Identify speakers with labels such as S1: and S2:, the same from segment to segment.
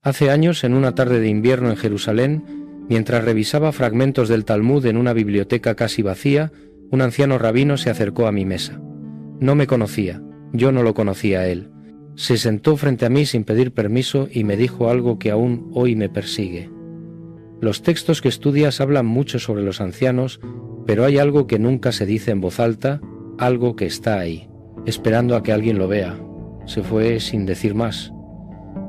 S1: Hace años, en una tarde de invierno en Jerusalén, mientras revisaba fragmentos del Talmud en una biblioteca casi vacía, un anciano rabino se acercó a mi mesa. No me conocía, yo no lo conocía a él. Se sentó frente a mí sin pedir permiso y me dijo algo que aún hoy me persigue. Los textos que estudias hablan mucho sobre los ancianos, pero hay algo que nunca se dice en voz alta, algo que está ahí, esperando a que alguien lo vea. Se fue sin decir más.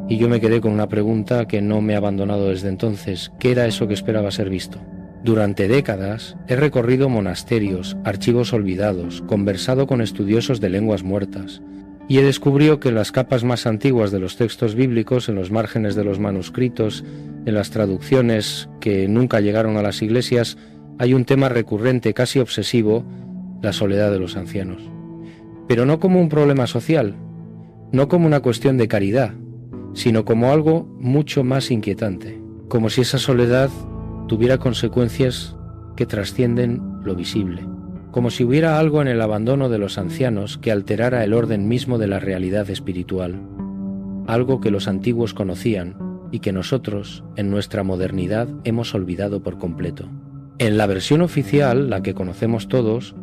S1: Y yo me quedé con una pregunta que no me ha abandonado desde entonces. ¿Qué era eso que esperaba ser visto? Durante décadas he recorrido monasterios, archivos olvidados, conversado con estudiosos de lenguas muertas, y he descubierto que en las capas más antiguas de los textos bíblicos, en los márgenes de los manuscritos, en las traducciones que nunca llegaron a las iglesias, hay un tema recurrente, casi obsesivo, la soledad de los ancianos. Pero no como un problema social, no como una cuestión de caridad, sino como algo mucho más inquietante, como si esa soledad tuviera consecuencias que trascienden lo visible, como si hubiera algo en el abandono de los ancianos que alterara el orden mismo de la realidad espiritual, algo que los antiguos conocían y que nosotros, en nuestra modernidad, hemos olvidado por completo. En la versión oficial, la que conocemos todos,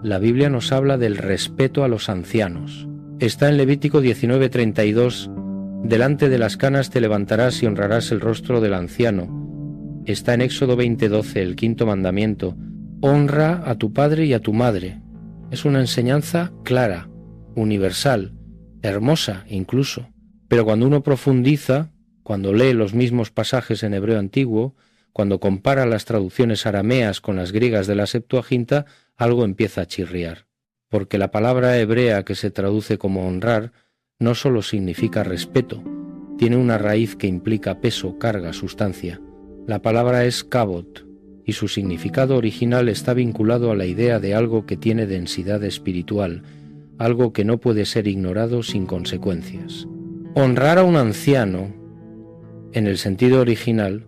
S1: la Biblia nos habla del respeto a los ancianos. Está en Levítico 19:32, delante de las canas te levantarás y honrarás el rostro del anciano. Está en Éxodo 20:12, el quinto mandamiento, honra a tu padre y a tu madre. Es una enseñanza clara, universal, hermosa incluso, pero cuando uno profundiza, cuando lee los mismos pasajes en hebreo antiguo, cuando compara las traducciones arameas con las griegas de la Septuaginta, algo empieza a chirriar, porque la palabra hebrea que se traduce como honrar no solo significa respeto, tiene una raíz que implica peso, carga, sustancia. La palabra es kavod, y su significado original está vinculado a la idea de algo que tiene densidad espiritual, algo que no puede ser ignorado sin consecuencias. Honrar a un anciano, en el sentido original,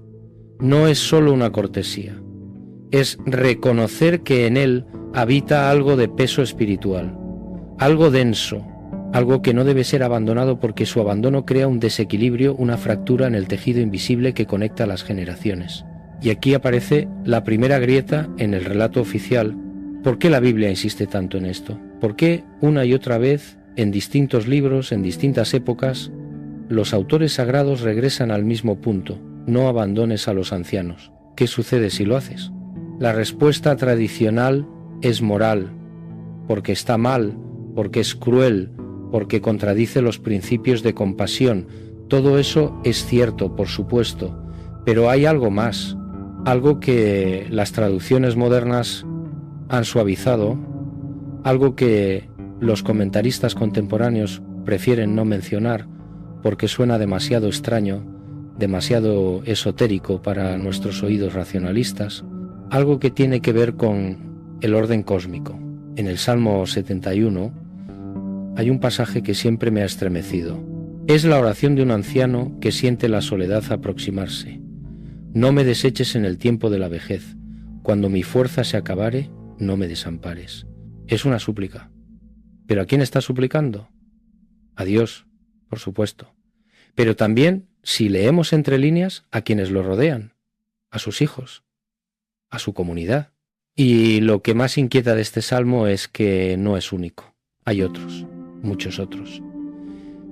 S1: no es solo una cortesía, es reconocer que en él habita algo de peso espiritual, algo denso, algo que no debe ser abandonado porque su abandono crea un desequilibrio, una fractura en el tejido invisible que conecta a las generaciones. Y aquí aparece la primera grieta en el relato oficial. ¿Por qué la Biblia insiste tanto en esto? ¿Por qué una y otra vez, en distintos libros, en distintas épocas, los autores sagrados regresan al mismo punto? No abandones a los ancianos. ¿Qué sucede si lo haces? La respuesta tradicional es moral, porque está mal, porque es cruel, porque contradice los principios de compasión. Todo eso es cierto, por supuesto, pero hay algo más, algo que las traducciones modernas han suavizado, algo que los comentaristas contemporáneos prefieren no mencionar porque suena demasiado extraño, demasiado esotérico para nuestros oídos racionalistas, algo que tiene que ver con el orden cósmico. En el Salmo 71 hay un pasaje que siempre me ha estremecido. Es la oración de un anciano que siente la soledad aproximarse. No me deseches en el tiempo de la vejez. Cuando mi fuerza se acabare, no me desampares. Es una súplica. ¿Pero a quién está suplicando? A Dios, por supuesto. Pero también, si leemos entre líneas, a quienes lo rodean, a sus hijos, a su comunidad. Y lo que más inquieta de este salmo es que no es único. Hay otros, muchos otros.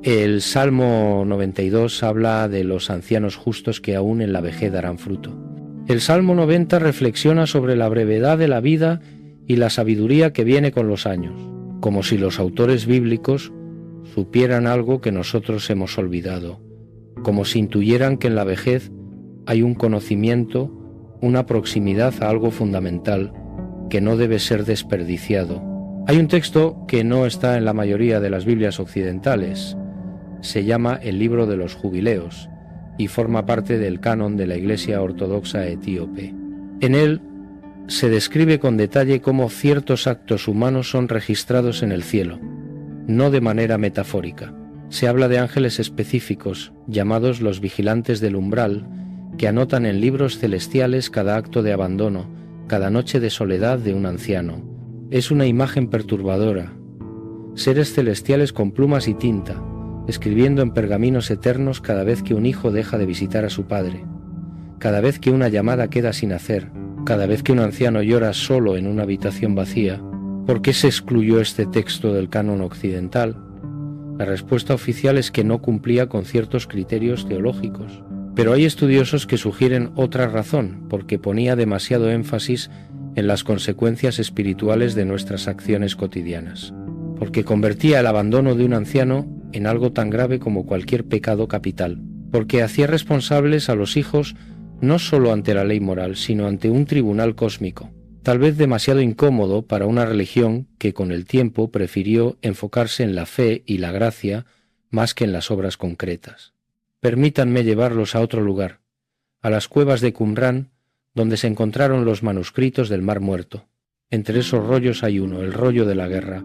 S1: El Salmo 92 habla de los ancianos justos que aún en la vejez darán fruto. El Salmo 90 reflexiona sobre la brevedad de la vida y la sabiduría que viene con los años, como si los autores bíblicos supieran algo que nosotros hemos olvidado, como si intuyeran que en la vejez hay un conocimiento, una proximidad a algo fundamental que no debe ser desperdiciado. Hay un texto que no está en la mayoría de las Biblias occidentales. Se llama el Libro de los Jubileos y forma parte del canon de la Iglesia Ortodoxa Etíope. En él se describe con detalle cómo ciertos actos humanos son registrados en el cielo, no de manera metafórica. Se habla de ángeles específicos, llamados los vigilantes del umbral, que anotan en libros celestiales cada acto de abandono, cada noche de soledad de un anciano. Es una imagen perturbadora. Seres celestiales con plumas y tinta, escribiendo en pergaminos eternos cada vez que un hijo deja de visitar a su padre, cada vez que una llamada queda sin hacer, cada vez que un anciano llora solo en una habitación vacía. ¿Por qué se excluyó este texto del canon occidental? La respuesta oficial es que no cumplía con ciertos criterios teológicos. Pero hay estudiosos que sugieren otra razón, porque ponía demasiado énfasis en las consecuencias espirituales de nuestras acciones cotidianas, porque convertía el abandono de un anciano en algo tan grave como cualquier pecado capital, porque hacía responsables a los hijos no solo ante la ley moral, sino ante un tribunal cósmico, tal vez demasiado incómodo para una religión que con el tiempo prefirió enfocarse en la fe y la gracia más que en las obras concretas. Permítanme llevarlos a otro lugar, a las cuevas de Qumrán, donde se encontraron los manuscritos del Mar Muerto. Entre esos rollos hay uno, el rollo de la guerra,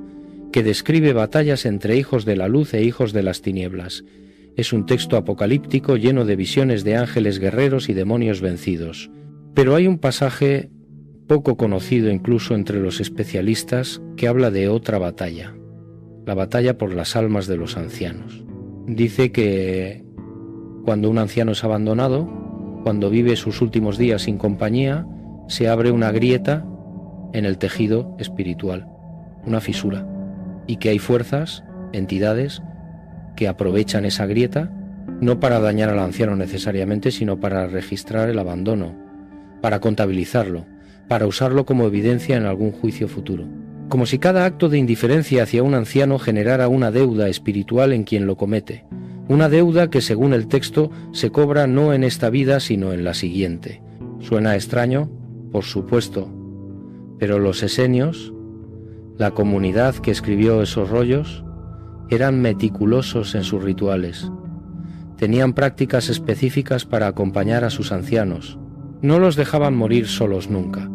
S1: que describe batallas entre hijos de la luz e hijos de las tinieblas. Es un texto apocalíptico lleno de visiones de ángeles guerreros y demonios vencidos. Pero hay un pasaje poco conocido incluso entre los especialistas que habla de otra batalla, la batalla por las almas de los ancianos. Dice que cuando un anciano es abandonado, cuando vive sus últimos días sin compañía, se abre una grieta en el tejido espiritual, una fisura, y que hay fuerzas, entidades, que aprovechan esa grieta, no para dañar al anciano necesariamente, sino para registrar el abandono, para contabilizarlo, para usarlo como evidencia en algún juicio futuro. Como si cada acto de indiferencia hacia un anciano generara una deuda espiritual en quien lo comete, una deuda que según el texto se cobra no en esta vida sino en la siguiente. ¿Suena extraño? Por supuesto. Pero los esenios, la comunidad que escribió esos rollos, eran meticulosos en sus rituales. Tenían prácticas específicas para acompañar a sus ancianos. No los dejaban morir solos nunca.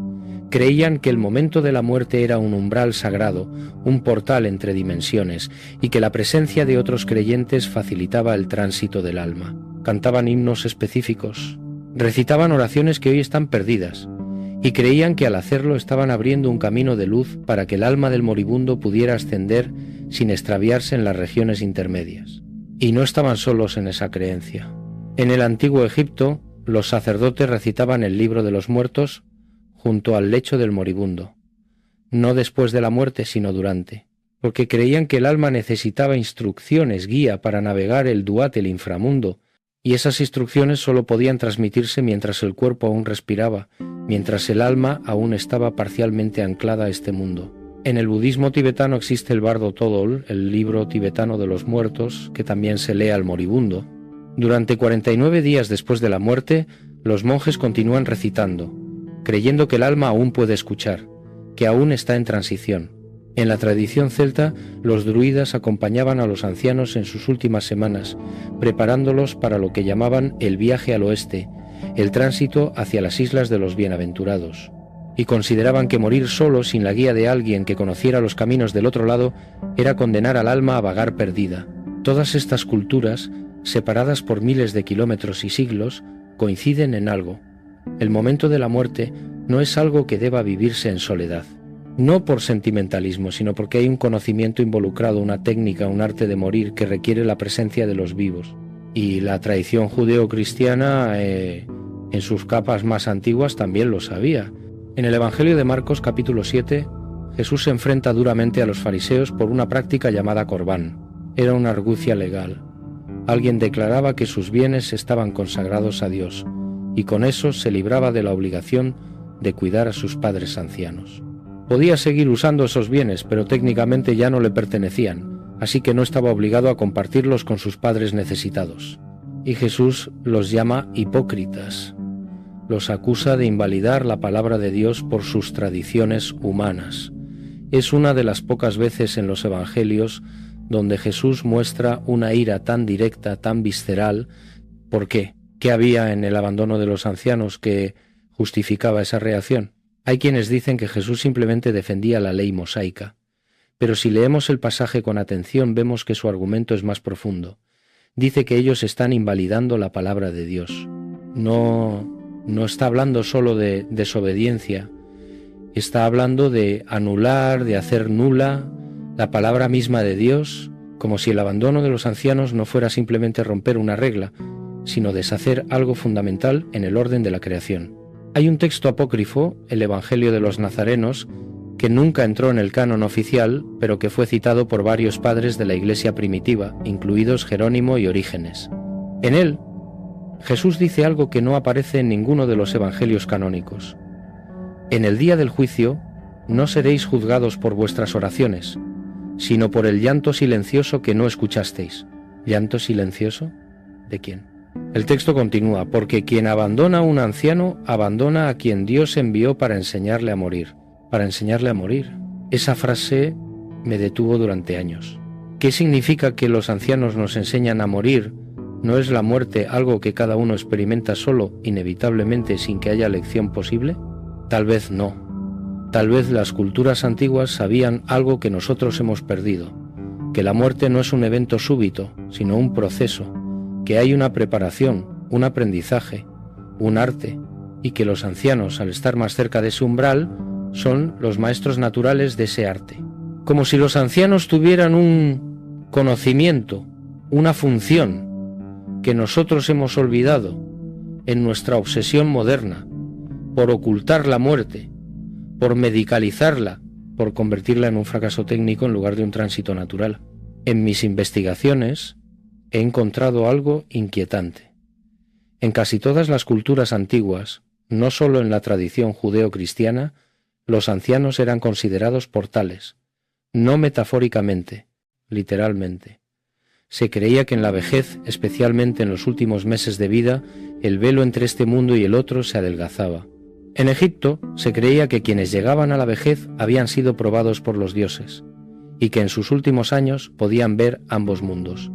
S1: Creían que el momento de la muerte era un umbral sagrado, un portal entre dimensiones, y que la presencia de otros creyentes facilitaba el tránsito del alma. Cantaban himnos específicos, recitaban oraciones que hoy están perdidas, y creían que al hacerlo estaban abriendo un camino de luz para que el alma del moribundo pudiera ascender sin extraviarse en las regiones intermedias. Y no estaban solos en esa creencia. En el antiguo Egipto, los sacerdotes recitaban el libro de los muertos junto al lecho del moribundo, no después de la muerte sino durante, porque creían que el alma necesitaba instrucciones, guía para navegar el duat, el inframundo, y esas instrucciones solo podían transmitirse mientras el cuerpo aún respiraba, mientras el alma aún estaba parcialmente anclada a este mundo. En el budismo tibetano existe el Bardo Todol, el libro tibetano de los muertos, que también se lee al moribundo. Durante 49 días después de la muerte, los monjes continúan recitando, creyendo que el alma aún puede escuchar, que aún está en transición. En la tradición celta, los druidas acompañaban a los ancianos en sus últimas semanas, preparándolos para lo que llamaban el viaje al oeste, el tránsito hacia las islas de los bienaventurados, y consideraban que morir solo sin la guía de alguien que conociera los caminos del otro lado era condenar al alma a vagar perdida. Todas estas culturas, separadas por miles de kilómetros y siglos, coinciden en algo. El momento de la muerte no es algo que deba vivirse en soledad, no por sentimentalismo, sino porque hay un conocimiento involucrado, una técnica, un arte de morir que requiere la presencia de los vivos. Y la tradición judeo-cristiana, en sus capas más antiguas, también lo sabía. En el Evangelio de Marcos, capítulo 7, Jesús se enfrenta duramente a los fariseos por una práctica llamada corbán. Era una argucia legal. Alguien declaraba que sus bienes estaban consagrados a Dios, y con eso se libraba de la obligación de cuidar a sus padres ancianos. Podía seguir usando esos bienes, pero técnicamente ya no le pertenecían, así que no estaba obligado a compartirlos con sus padres necesitados. Y Jesús los llama hipócritas. Los acusa de invalidar la palabra de Dios por sus tradiciones humanas. Es una de las pocas veces en los evangelios donde Jesús muestra una ira tan directa, tan visceral. ¿Por qué? ¿Qué había en el abandono de los ancianos que justificaba esa reacción? Hay quienes dicen que Jesús simplemente defendía la ley mosaica, pero si leemos el pasaje con atención vemos que su argumento es más profundo. Dice que ellos están invalidando la palabra de Dios. No está hablando solo de desobediencia, está hablando de anular, de hacer nula la palabra misma de Dios como si el abandono de los ancianos no fuera simplemente romper una regla, sino deshacer algo fundamental en el orden de la creación. Hay un texto apócrifo, el Evangelio de los Nazarenos, que nunca entró en el canon oficial, pero que fue citado por varios padres de la Iglesia primitiva, incluidos Jerónimo y Orígenes. En él, Jesús dice algo que no aparece en ninguno de los evangelios canónicos. En el día del juicio, no seréis juzgados por vuestras oraciones, sino por el llanto silencioso que no escuchasteis. ¿Llanto silencioso? ¿De quién? El texto continúa, porque quien abandona a un anciano, abandona a quien Dios envió para enseñarle a morir. Para enseñarle a morir. Esa frase me detuvo durante años. ¿Qué significa que los ancianos nos enseñan a morir? ¿No es la muerte algo que cada uno experimenta solo, inevitablemente, sin que haya elección posible? Tal vez no. Tal vez las culturas antiguas sabían algo que nosotros hemos perdido, que la muerte no es un evento súbito, sino un proceso, que hay una preparación, un aprendizaje, un arte, y que los ancianos, al estar más cerca de ese umbral, son los maestros naturales de ese arte. Como si los ancianos tuvieran un conocimiento, una función, que nosotros hemos olvidado en nuestra obsesión moderna, por ocultar la muerte, por medicalizarla, por convertirla en un fracaso técnico en lugar de un tránsito natural. En mis investigaciones he encontrado algo inquietante. En casi todas las culturas antiguas, no solo en la tradición judeo-cristiana, los ancianos eran considerados portales, no metafóricamente, literalmente. Se creía que en la vejez, especialmente en los últimos meses de vida, el velo entre este mundo y el otro se adelgazaba. En Egipto se creía que quienes llegaban a la vejez habían sido probados por los dioses, y que en sus últimos años podían ver ambos mundos,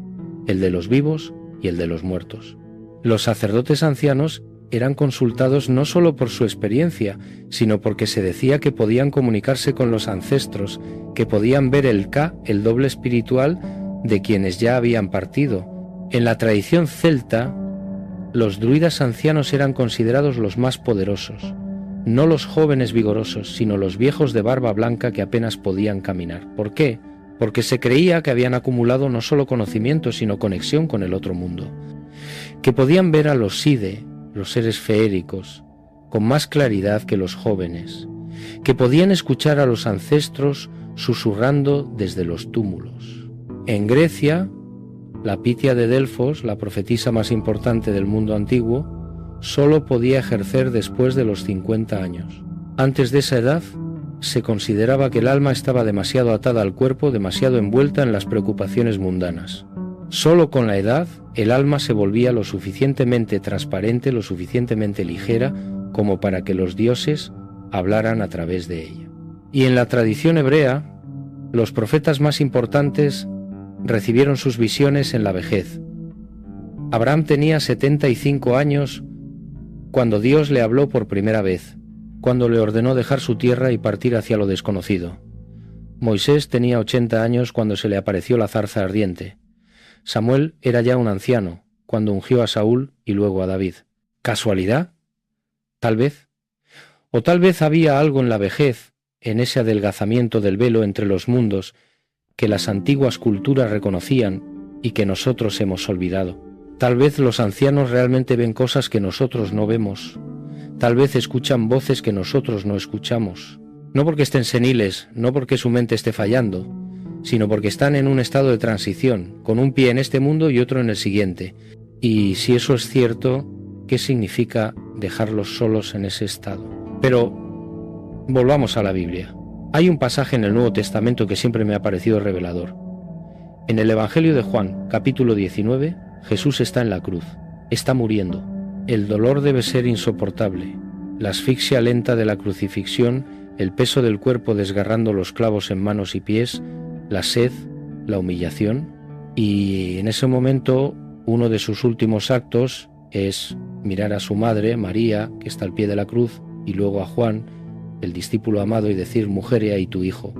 S1: el de los vivos y el de los muertos. Los sacerdotes ancianos eran consultados no solo por su experiencia, sino porque se decía que podían comunicarse con los ancestros, que podían ver el Ka, el doble espiritual, de quienes ya habían partido. En la tradición celta, los druidas ancianos eran considerados los más poderosos, no los jóvenes vigorosos, sino los viejos de barba blanca que apenas podían caminar. ¿Por qué? Porque se creía que habían acumulado no solo conocimiento, sino conexión con el otro mundo, que podían ver a los Side, los seres feéricos, con más claridad que los jóvenes, que podían escuchar a los ancestros susurrando desde los túmulos. En Grecia, la Pitia de Delfos, la profetisa más importante del mundo antiguo, solo podía ejercer después de los 50 años. Antes de esa edad, se consideraba que el alma estaba demasiado atada al cuerpo, demasiado envuelta en las preocupaciones mundanas. Solo con la edad, el alma se volvía lo suficientemente transparente, lo suficientemente ligera, como para que los dioses hablaran a través de ella. Y en la tradición hebrea, los profetas más importantes recibieron sus visiones en la vejez. Abraham tenía 75 años cuando Dios le habló por primera vez, cuando le ordenó dejar su tierra y partir hacia lo desconocido. Moisés tenía 80 años cuando se le apareció la zarza ardiente. Samuel era ya un anciano cuando ungió a Saúl y luego a David. ¿Casualidad? Tal vez. O tal vez había algo en la vejez, en ese adelgazamiento del velo entre los mundos, que las antiguas culturas reconocían y que nosotros hemos olvidado. Tal vez los ancianos realmente ven cosas que nosotros no vemos. Tal vez escuchan voces que nosotros no escuchamos. No porque estén seniles, no porque su mente esté fallando, sino porque están en un estado de transición, con un pie en este mundo y otro en el siguiente. Y si eso es cierto, ¿qué significa dejarlos solos en ese estado? Pero volvamos a la Biblia. Hay un pasaje en el Nuevo Testamento que siempre me ha parecido revelador. En el Evangelio de Juan, capítulo 19, Jesús está en la cruz, está muriendo. El dolor debe ser insoportable, la asfixia lenta de la crucifixión, el peso del cuerpo desgarrando los clavos en manos y pies, la sed, la humillación, y en ese momento uno de sus últimos actos es mirar a su madre, María, que está al pie de la cruz, y luego a Juan, el discípulo amado, y decir: mujer, he ahí tu hijo,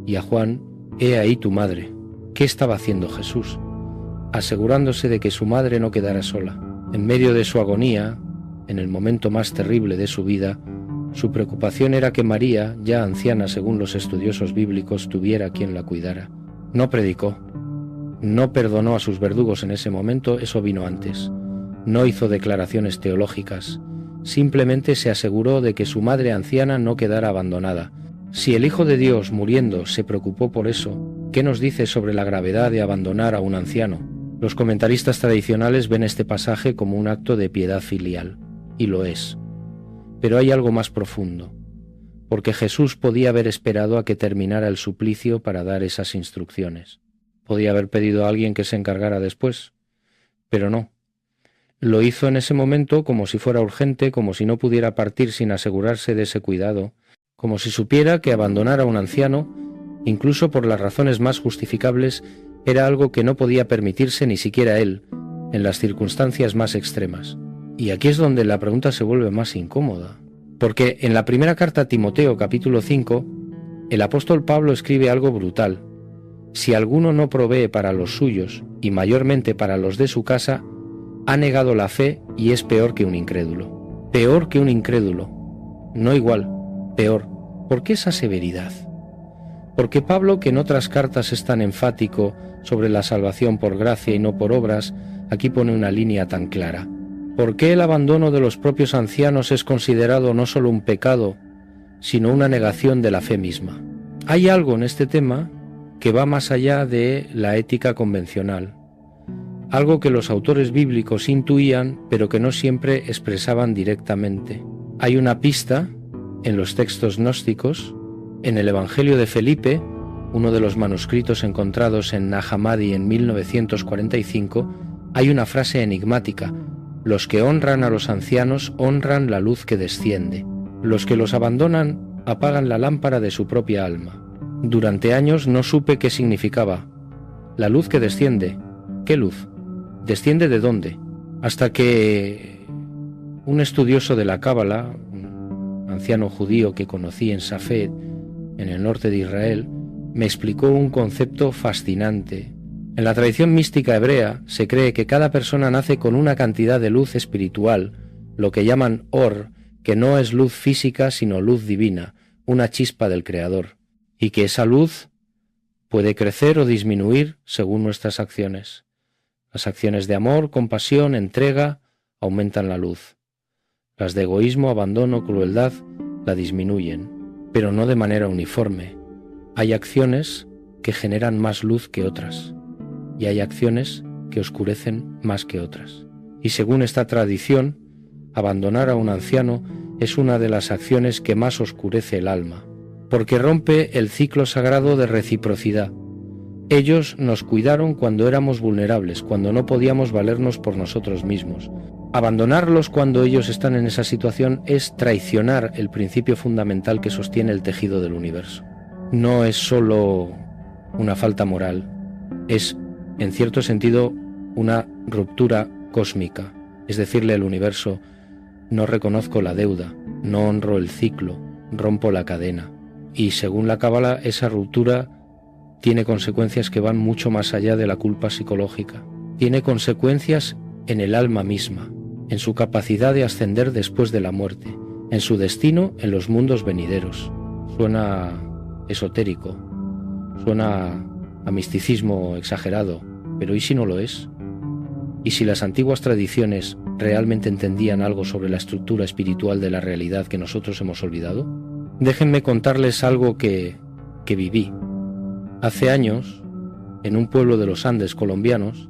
S1: y a Juan: he ahí tu madre. ¿Qué estaba haciendo Jesús? Asegurándose de que su madre no quedara sola. En medio de su agonía, en el momento más terrible de su vida, su preocupación era que María, ya anciana según los estudiosos bíblicos, tuviera quien la cuidara. No predicó, No perdonó a sus verdugos en ese momento, eso vino antes. No hizo declaraciones teológicas. Simplemente se aseguró de que su madre anciana no quedara abandonada. Si el Hijo de Dios, muriendo, se preocupó por eso, ¿qué nos dice sobre la gravedad de abandonar a un anciano? Los comentaristas tradicionales ven este pasaje como un acto de piedad filial, y lo es. Pero hay algo más profundo, porque Jesús podía haber esperado a que terminara el suplicio para dar esas instrucciones. Podía haber pedido a alguien que se encargara después, pero no. Lo hizo en ese momento como si fuera urgente, como si no pudiera partir sin asegurarse de ese cuidado, como si supiera que abandonar a un anciano, incluso por las razones más justificables, era algo que no podía permitirse ni siquiera él, en las circunstancias más extremas. Y aquí es donde la pregunta se vuelve más incómoda, porque en la primera carta a Timoteo, capítulo 5, el apóstol Pablo escribe algo brutal. Si alguno no provee para los suyos, y mayormente para los de su casa, ha negado la fe y es peor que un incrédulo. Peor que un incrédulo. No igual, peor. ¿Por qué esa severidad? Porque Pablo, que en otras cartas es tan enfático sobre la salvación por gracia y no por obras, aquí pone una línea tan clara. ¿Por qué el abandono de los propios ancianos es considerado no solo un pecado, sino una negación de la fe misma? Hay algo en este tema que va más allá de la ética convencional, algo que los autores bíblicos intuían, pero que no siempre expresaban directamente. Hay una pista en los textos gnósticos, en el Evangelio de Felipe, uno de los manuscritos encontrados en Nag Hammadi en 1945, hay una frase enigmática: los que honran a los ancianos honran la luz que desciende. Los que los abandonan apagan la lámpara de su propia alma. Durante años no supe qué significaba. La luz que desciende. ¿Qué luz? ¿Desciende de dónde? Hasta que un estudioso de la Cábala, un anciano judío que conocí en Safed, en el norte de Israel, me explicó un concepto fascinante. En la tradición mística hebrea se cree que cada persona nace con una cantidad de luz espiritual, lo que llaman or, que no es luz física sino luz divina, una chispa del Creador, y que esa luz puede crecer o disminuir según nuestras acciones. Las acciones de amor, compasión, entrega aumentan la luz. Las de egoísmo, abandono, crueldad la disminuyen, pero no de manera uniforme. Hay acciones que generan más luz que otras, y hay acciones que oscurecen más que otras. Y según esta tradición, abandonar a un anciano es una de las acciones que más oscurece el alma, porque rompe el ciclo sagrado de reciprocidad. Ellos nos cuidaron cuando éramos vulnerables, cuando no podíamos valernos por nosotros mismos. Abandonarlos cuando ellos están en esa situación es traicionar el principio fundamental que sostiene el tejido del universo. No es solo una falta moral, es, en cierto sentido, una ruptura cósmica. Es decirle al universo: no reconozco la deuda, no honro el ciclo, rompo la cadena. Y según la Cábala, esa ruptura tiene consecuencias que van mucho más allá de la culpa psicológica. Tiene consecuencias en el alma misma, en su capacidad de ascender después de la muerte, en su destino en los mundos venideros. Suena esotérico, suena a misticismo exagerado, pero ¿y si no lo es? ¿Y si las antiguas tradiciones realmente entendían algo sobre la estructura espiritual de la realidad que nosotros hemos olvidado? Déjenme contarles algo que viví. Hace años, en un pueblo de los Andes colombianos,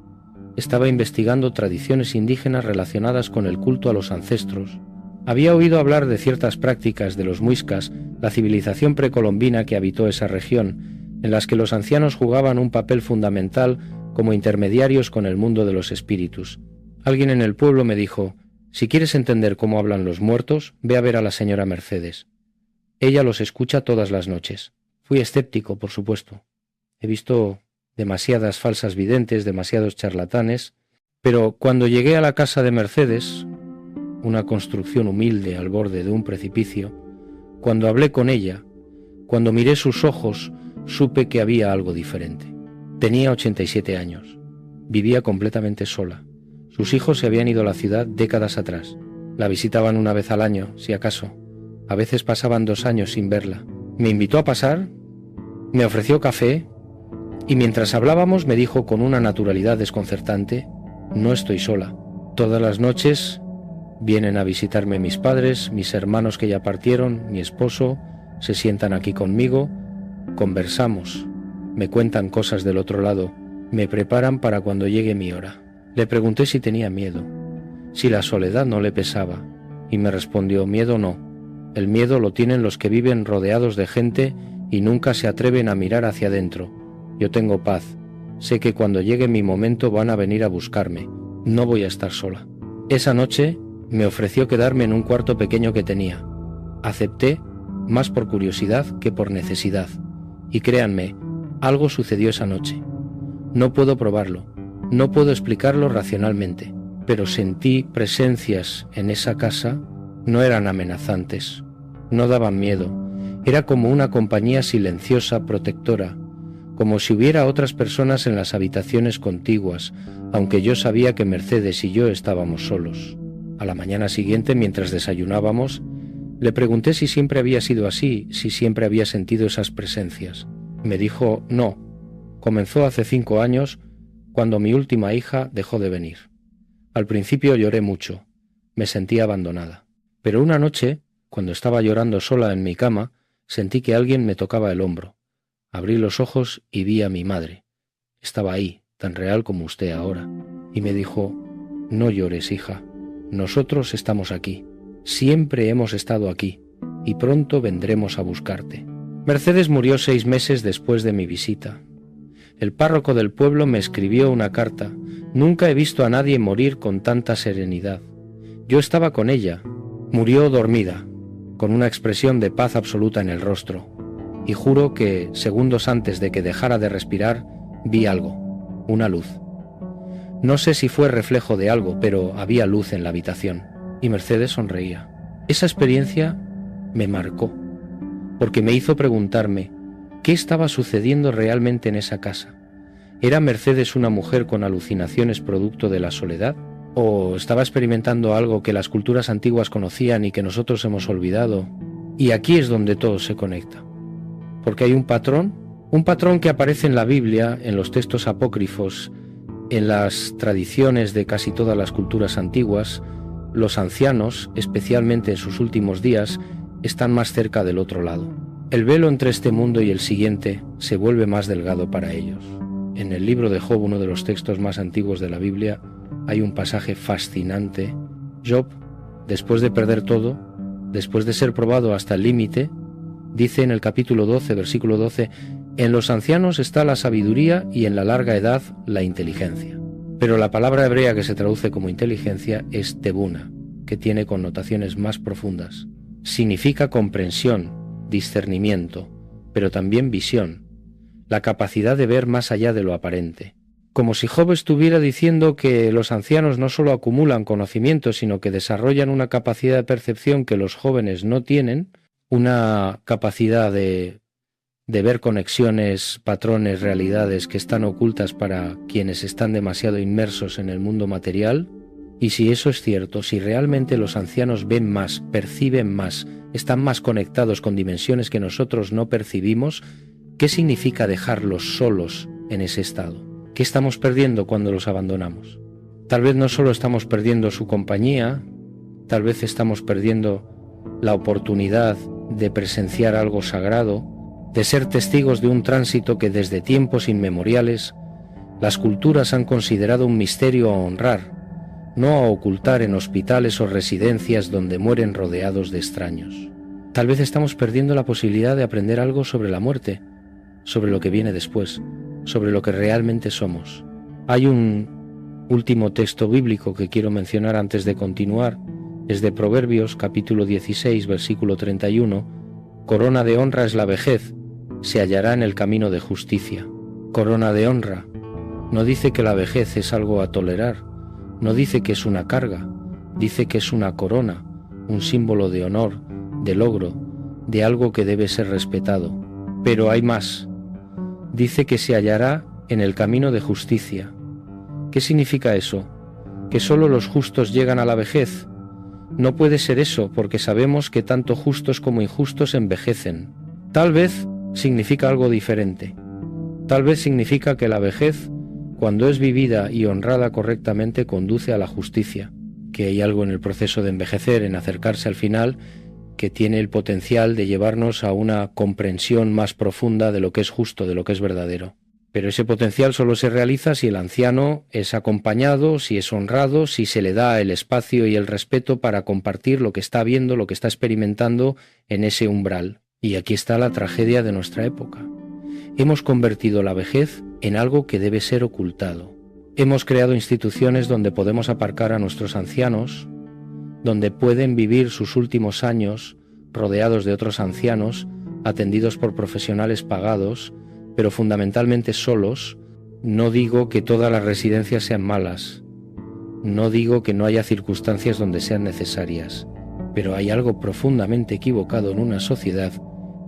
S1: estaba investigando tradiciones indígenas relacionadas con el culto a los ancestros. Había oído hablar de ciertas prácticas de los muiscas, la civilización precolombina que habitó esa región, en las que los ancianos jugaban un papel fundamental como intermediarios con el mundo de los espíritus. Alguien en el pueblo me dijo: si quieres entender cómo hablan los muertos, ve a ver a la señora Mercedes. Ella los escucha todas las noches. Fui escéptico, por supuesto. He visto demasiadas falsas videntes, demasiados charlatanes, pero cuando llegué a la casa de Mercedes, una construcción humilde al borde de un precipicio, cuando hablé con ella, cuando miré sus ojos, supe que había algo diferente. Tenía 87 años, vivía completamente sola. Sus hijos se habían ido a la ciudad décadas atrás. La visitaban una vez al año, si acaso. A veces pasaban 2 años sin verla. Me invitó a pasar, me ofreció café, Y mientras hablábamos me dijo con una naturalidad desconcertante: no estoy sola. Todas las noches vienen a visitarme mis padres, mis hermanos que ya partieron, mi esposo, se sientan aquí conmigo, conversamos, me cuentan cosas del otro lado, me preparan para cuando llegue mi hora. Le pregunté si tenía miedo, si la soledad no le pesaba, y me respondió: miedo no. El miedo lo tienen los que viven rodeados de gente y nunca se atreven a mirar hacia adentro. Yo tengo paz. Sé que cuando llegue mi momento van a venir a buscarme. No voy a estar sola. Esa noche me ofreció quedarme en un cuarto pequeño que tenía. Acepté, más por curiosidad que por necesidad. Y créanme, algo sucedió esa noche. No puedo probarlo, no puedo explicarlo racionalmente, pero sentí presencias en esa casa. No eran amenazantes, no daban miedo. Era como una compañía silenciosa, protectora, como si hubiera otras personas en las habitaciones contiguas, aunque yo sabía que Mercedes y yo estábamos solos. A la mañana siguiente, mientras desayunábamos, le pregunté si siempre había sido así, si siempre había sentido esas presencias. Me dijo: no, comenzó hace 5 años, cuando mi última hija dejó de venir. Al principio lloré mucho, me sentía abandonada. Pero una noche, cuando estaba llorando sola en mi cama, sentí que alguien me tocaba el hombro. Abrí los ojos y vi a mi madre. Estaba ahí, tan real como usted ahora, y me dijo: no llores, hija, nosotros estamos aquí, siempre hemos estado aquí, y pronto vendremos a buscarte. Mercedes murió 6 meses después de mi visita. El párroco del pueblo me escribió una carta: nunca he visto a nadie morir con tanta serenidad. Yo estaba con ella. Murió dormida, con una expresión de paz absoluta en el rostro, y juro que, segundos antes de que dejara de respirar, vi algo, una luz. No sé si fue reflejo de algo, pero había luz en la habitación, y Mercedes sonreía. Esa experiencia me marcó, porque me hizo preguntarme qué estaba sucediendo realmente en esa casa. ¿Era Mercedes una mujer con alucinaciones producto de la soledad? ¿O estaba experimentando algo que las culturas antiguas conocían y que nosotros hemos olvidado? Y aquí es donde todo se conecta. Porque hay un patrón que aparece en la Biblia, en los textos apócrifos, en las tradiciones de casi todas las culturas antiguas. Los ancianos, especialmente en sus últimos días, están más cerca del otro lado. El velo entre este mundo y el siguiente se vuelve más delgado para ellos. En el libro de Job, uno de los textos más antiguos de la Biblia, hay un pasaje fascinante. Job, después de perder todo, después de ser probado hasta el límite, dice en el capítulo 12, versículo 12: en los ancianos está la sabiduría y en la larga edad la inteligencia. Pero la palabra hebrea que se traduce como inteligencia es tebuna, que tiene connotaciones más profundas. Significa comprensión, discernimiento, pero también visión, la capacidad de ver más allá de lo aparente. Como si Job estuviera diciendo que los ancianos no solo acumulan conocimiento, sino que desarrollan una capacidad de percepción que los jóvenes no tienen, una capacidad de ver conexiones, patrones, realidades que están ocultas para quienes están demasiado inmersos en el mundo material. Y si eso es cierto, si realmente los ancianos ven más, perciben más, están más conectados con dimensiones que nosotros no percibimos, ¿qué significa dejarlos solos en ese estado? ¿Qué estamos perdiendo cuando los abandonamos? Tal vez no solo estamos perdiendo su compañía, tal vez estamos perdiendo la oportunidad de presenciar algo sagrado, de ser testigos de un tránsito que desde tiempos inmemoriales las culturas han considerado un misterio a honrar, no a ocultar en hospitales o residencias donde mueren rodeados de extraños. Tal vez estamos perdiendo la posibilidad de aprender algo sobre la muerte, sobre lo que viene después, sobre lo que realmente somos. Hay un último texto bíblico que quiero mencionar antes de continuar. Es de Proverbios, capítulo 16, versículo 31. Corona de honra es la vejez, se hallará en el camino de justicia. Corona de honra. No dice que la vejez es algo a tolerar, no dice que es una carga, dice que es una corona, un símbolo de honor, de logro, de algo que debe ser respetado. Pero hay más. Dice que se hallará en el camino de justicia. ¿Qué significa eso? ¿Que solo los justos llegan a la vejez? No puede ser eso, porque sabemos que tanto justos como injustos envejecen. Tal vez significa algo diferente. Tal vez significa que la vejez, cuando es vivida y honrada correctamente, conduce a la justicia, que hay algo en el proceso de envejecer, en acercarse al final, que tiene el potencial de llevarnos a una comprensión más profunda de lo que es justo, de lo que es verdadero. Pero ese potencial solo se realiza si el anciano es acompañado, si es honrado, si se le da el espacio y el respeto para compartir lo que está viendo, lo que está experimentando en ese umbral. Y aquí está la tragedia de nuestra época. Hemos convertido la vejez en algo que debe ser ocultado. Hemos creado instituciones donde podemos aparcar a nuestros ancianos, donde pueden vivir sus últimos años rodeados de otros ancianos, atendidos por profesionales pagados, pero fundamentalmente solos. No digo que todas las residencias sean malas, no digo que no haya circunstancias donde sean necesarias, pero hay algo profundamente equivocado en una sociedad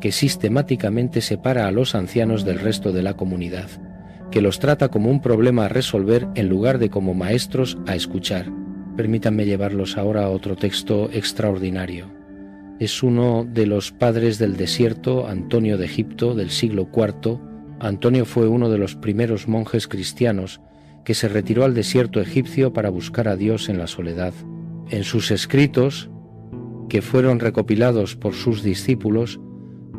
S1: que sistemáticamente separa a los ancianos del resto de la comunidad, que los trata como un problema a resolver en lugar de como maestros a escuchar. Permítanme llevarlos ahora a otro texto extraordinario. Es uno de los padres del desierto, Antonio de Egipto, del siglo IV. Antonio fue uno de los primeros monjes cristianos que se retiró al desierto egipcio para buscar a Dios en la soledad. En sus escritos, que fueron recopilados por sus discípulos,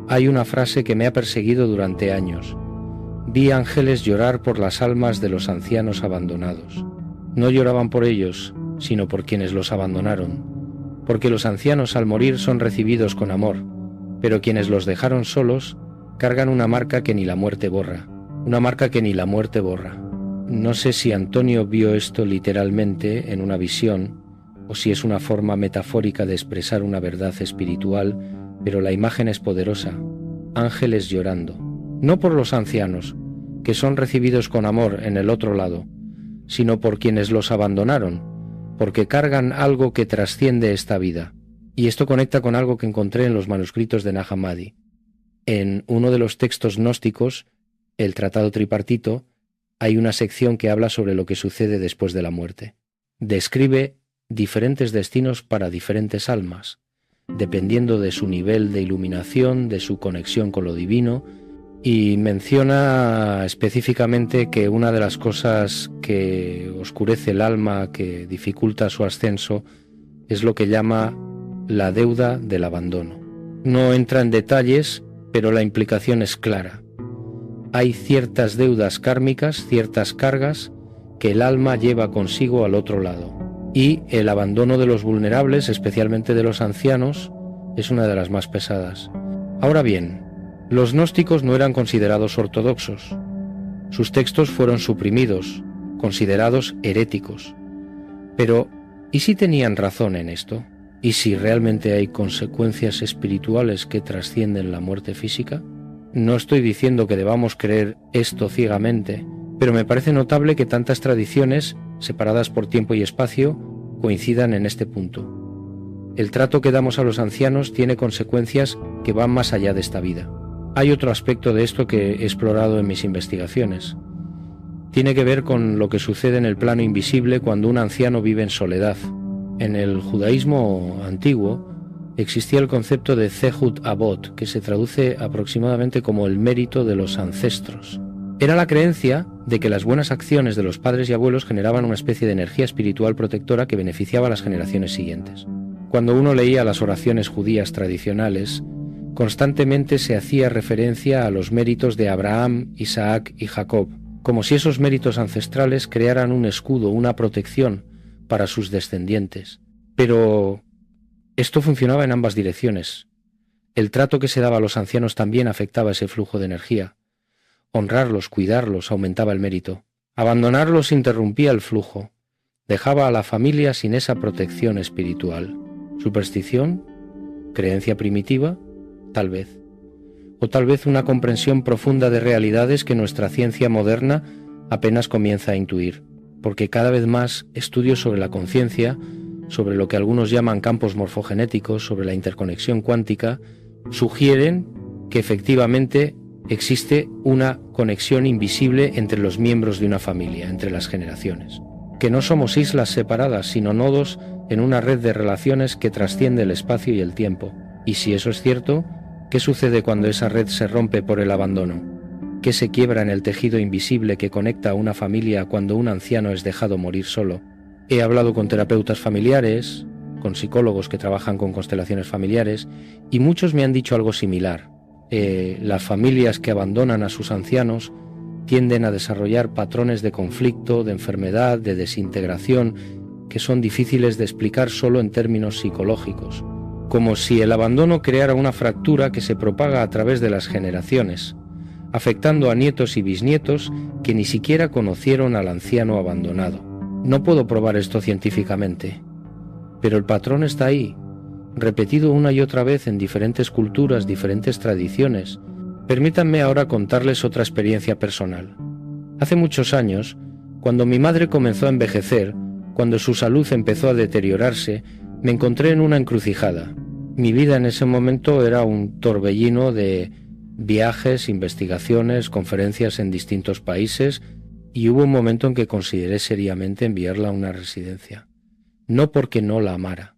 S1: hay una frase que me ha perseguido durante años. Vi ángeles llorar por las almas de los ancianos abandonados. No lloraban por ellos, sino por quienes los abandonaron, porque los ancianos al morir son recibidos con amor, pero quienes los dejaron solos cargan una marca que ni la muerte borra, una marca que ni la muerte borra. No sé si Antonio vio esto literalmente en una visión, o si es una forma metafórica de expresar una verdad espiritual, pero la imagen es poderosa. Ángeles llorando, no por los ancianos, que son recibidos con amor en el otro lado, sino por quienes los abandonaron, porque cargan algo que trasciende esta vida. Y esto conecta con algo que encontré en los manuscritos de Nag Hammadi. En uno de los textos gnósticos, el Tratado Tripartito, hay una sección que habla sobre lo que sucede después de la muerte. Describe diferentes destinos para diferentes almas, dependiendo de su nivel de iluminación, de su conexión con lo divino, y menciona específicamente que una de las cosas que oscurece el alma, que dificulta su ascenso, es lo que llama la deuda del abandono. No entra en detalles, pero la implicación es clara. Hay ciertas deudas kármicas, ciertas cargas que el alma lleva consigo al otro lado. Y el abandono de los vulnerables, especialmente de los ancianos, es una de las más pesadas. Ahora bien, los gnósticos no eran considerados ortodoxos. Sus textos fueron suprimidos, considerados heréticos. Pero, ¿y si tenían razón en esto? ¿Y si realmente hay consecuencias espirituales que trascienden la muerte física? No estoy diciendo que debamos creer esto ciegamente, pero me parece notable que tantas tradiciones, separadas por tiempo y espacio, coincidan en este punto. El trato que damos a los ancianos tiene consecuencias que van más allá de esta vida. Hay otro aspecto de esto que he explorado en mis investigaciones. Tiene que ver con lo que sucede en el plano invisible cuando un anciano vive en soledad. En el judaísmo antiguo existía el concepto de Zehut Avot, que se traduce aproximadamente como el mérito de los ancestros. Era la creencia de que las buenas acciones de los padres y abuelos generaban una especie de energía espiritual protectora que beneficiaba a las generaciones siguientes. Cuando uno leía las oraciones judías tradicionales, constantemente se hacía referencia a los méritos de Abraham, Isaac y Jacob, como si esos méritos ancestrales crearan un escudo, una protección para sus descendientes. Pero esto funcionaba en ambas direcciones. El trato que se daba a los ancianos también afectaba ese flujo de energía. Honrarlos, cuidarlos, aumentaba el mérito. Abandonarlos interrumpía el flujo, dejaba a la familia sin esa protección espiritual. ¿Superstición? ¿Creencia primitiva? Tal vez. O tal vez una comprensión profunda de realidades que nuestra ciencia moderna apenas comienza a intuir, porque cada vez más estudios sobre la conciencia, sobre lo que algunos llaman campos morfogenéticos, sobre la interconexión cuántica, sugieren que efectivamente existe una conexión invisible entre los miembros de una familia, entre las generaciones. Que no somos islas separadas, sino nodos en una red de relaciones que trasciende el espacio y el tiempo. Y si eso es cierto, ¿qué sucede cuando esa red se rompe por el abandono? qué se quiebra en el tejido invisible que conecta a una familia cuando un anciano es dejado morir solo. He hablado con terapeutas familiares, con psicólogos que trabajan con constelaciones familiares, y muchos me han dicho algo similar. Las familias que abandonan a sus ancianos tienden a desarrollar patrones de conflicto, de enfermedad, de desintegración, que son difíciles de explicar solo en términos psicológicos, como si el abandono creara una fractura que se propaga a través de las generaciones, afectando a nietos y bisnietos que ni siquiera conocieron al anciano abandonado. No puedo probar esto científicamente, pero el patrón está ahí, repetido una y otra vez en diferentes culturas, diferentes tradiciones. Permítanme ahora contarles otra experiencia personal. Hace muchos años, cuando mi madre comenzó a envejecer, cuando su salud empezó a deteriorarse, me encontré en una encrucijada. Mi vida en ese momento era un torbellino de viajes, investigaciones, conferencias en distintos países, y hubo un momento en que consideré seriamente enviarla a una residencia. No porque no la amara,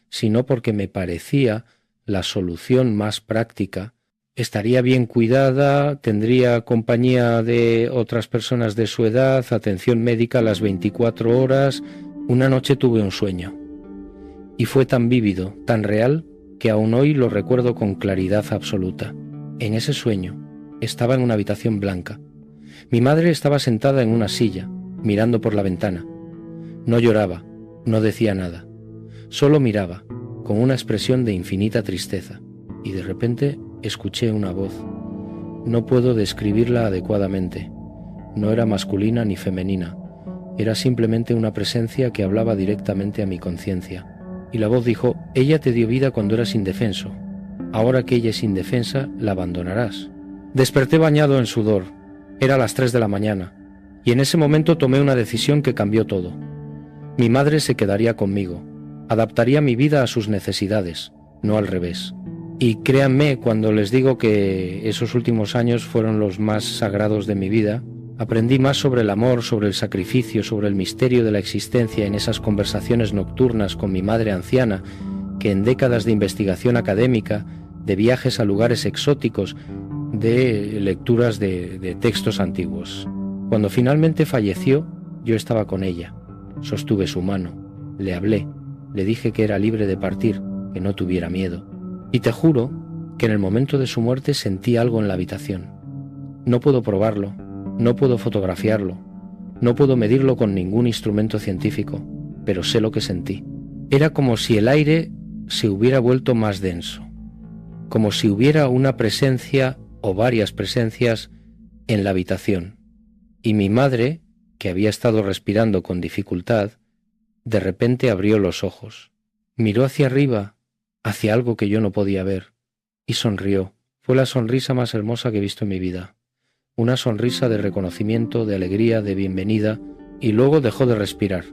S1: sino porque me parecía la solución más práctica. Estaría bien cuidada, tendría compañía de otras personas de su edad, atención médica a las 24 horas. Una noche tuve un sueño, y fue tan vívido, tan real, que aún hoy lo recuerdo con claridad absoluta. En ese sueño estaba en una habitación blanca. Mi madre estaba sentada en una silla, mirando por la ventana. No lloraba, no decía nada, solo miraba, con una expresión de infinita tristeza, y de repente escuché una voz. No puedo describirla adecuadamente. No era masculina ni femenina. Era simplemente una presencia que hablaba directamente a mi conciencia. Y la voz dijo: ella te dio vida cuando eras indefenso. Ahora que ella es indefensa, la abandonarás. Desperté bañado en sudor. Era las 3 de la mañana. Y en ese momento tomé una decisión que cambió todo. Mi madre se quedaría conmigo. Adaptaría mi vida a sus necesidades, no al revés. Y créanme cuando les digo que esos últimos años fueron los más sagrados de mi vida. Aprendí más sobre el amor, sobre el sacrificio, sobre el misterio de la existencia en esas conversaciones nocturnas con mi madre anciana que en décadas de investigación académica, de viajes a lugares exóticos, de lecturas de textos antiguos. Cuando finalmente falleció, yo estaba con ella. Sostuve su mano, le hablé, le dije que era libre de partir, que no tuviera miedo. Y te juro que en el momento de su muerte sentí algo en la habitación. No puedo probarlo, no puedo fotografiarlo, no puedo medirlo con ningún instrumento científico, pero sé lo que sentí. Era como si el aire se hubiera vuelto más denso, como si hubiera una presencia o varias presencias en la habitación. Y mi madre, que había estado respirando con dificultad, de repente abrió los ojos, miró hacia arriba, hacia algo que yo no podía ver, y sonrió. Fue la sonrisa más hermosa que he visto en mi vida. Una sonrisa de reconocimiento, de alegría, de bienvenida, y luego dejó de respirar,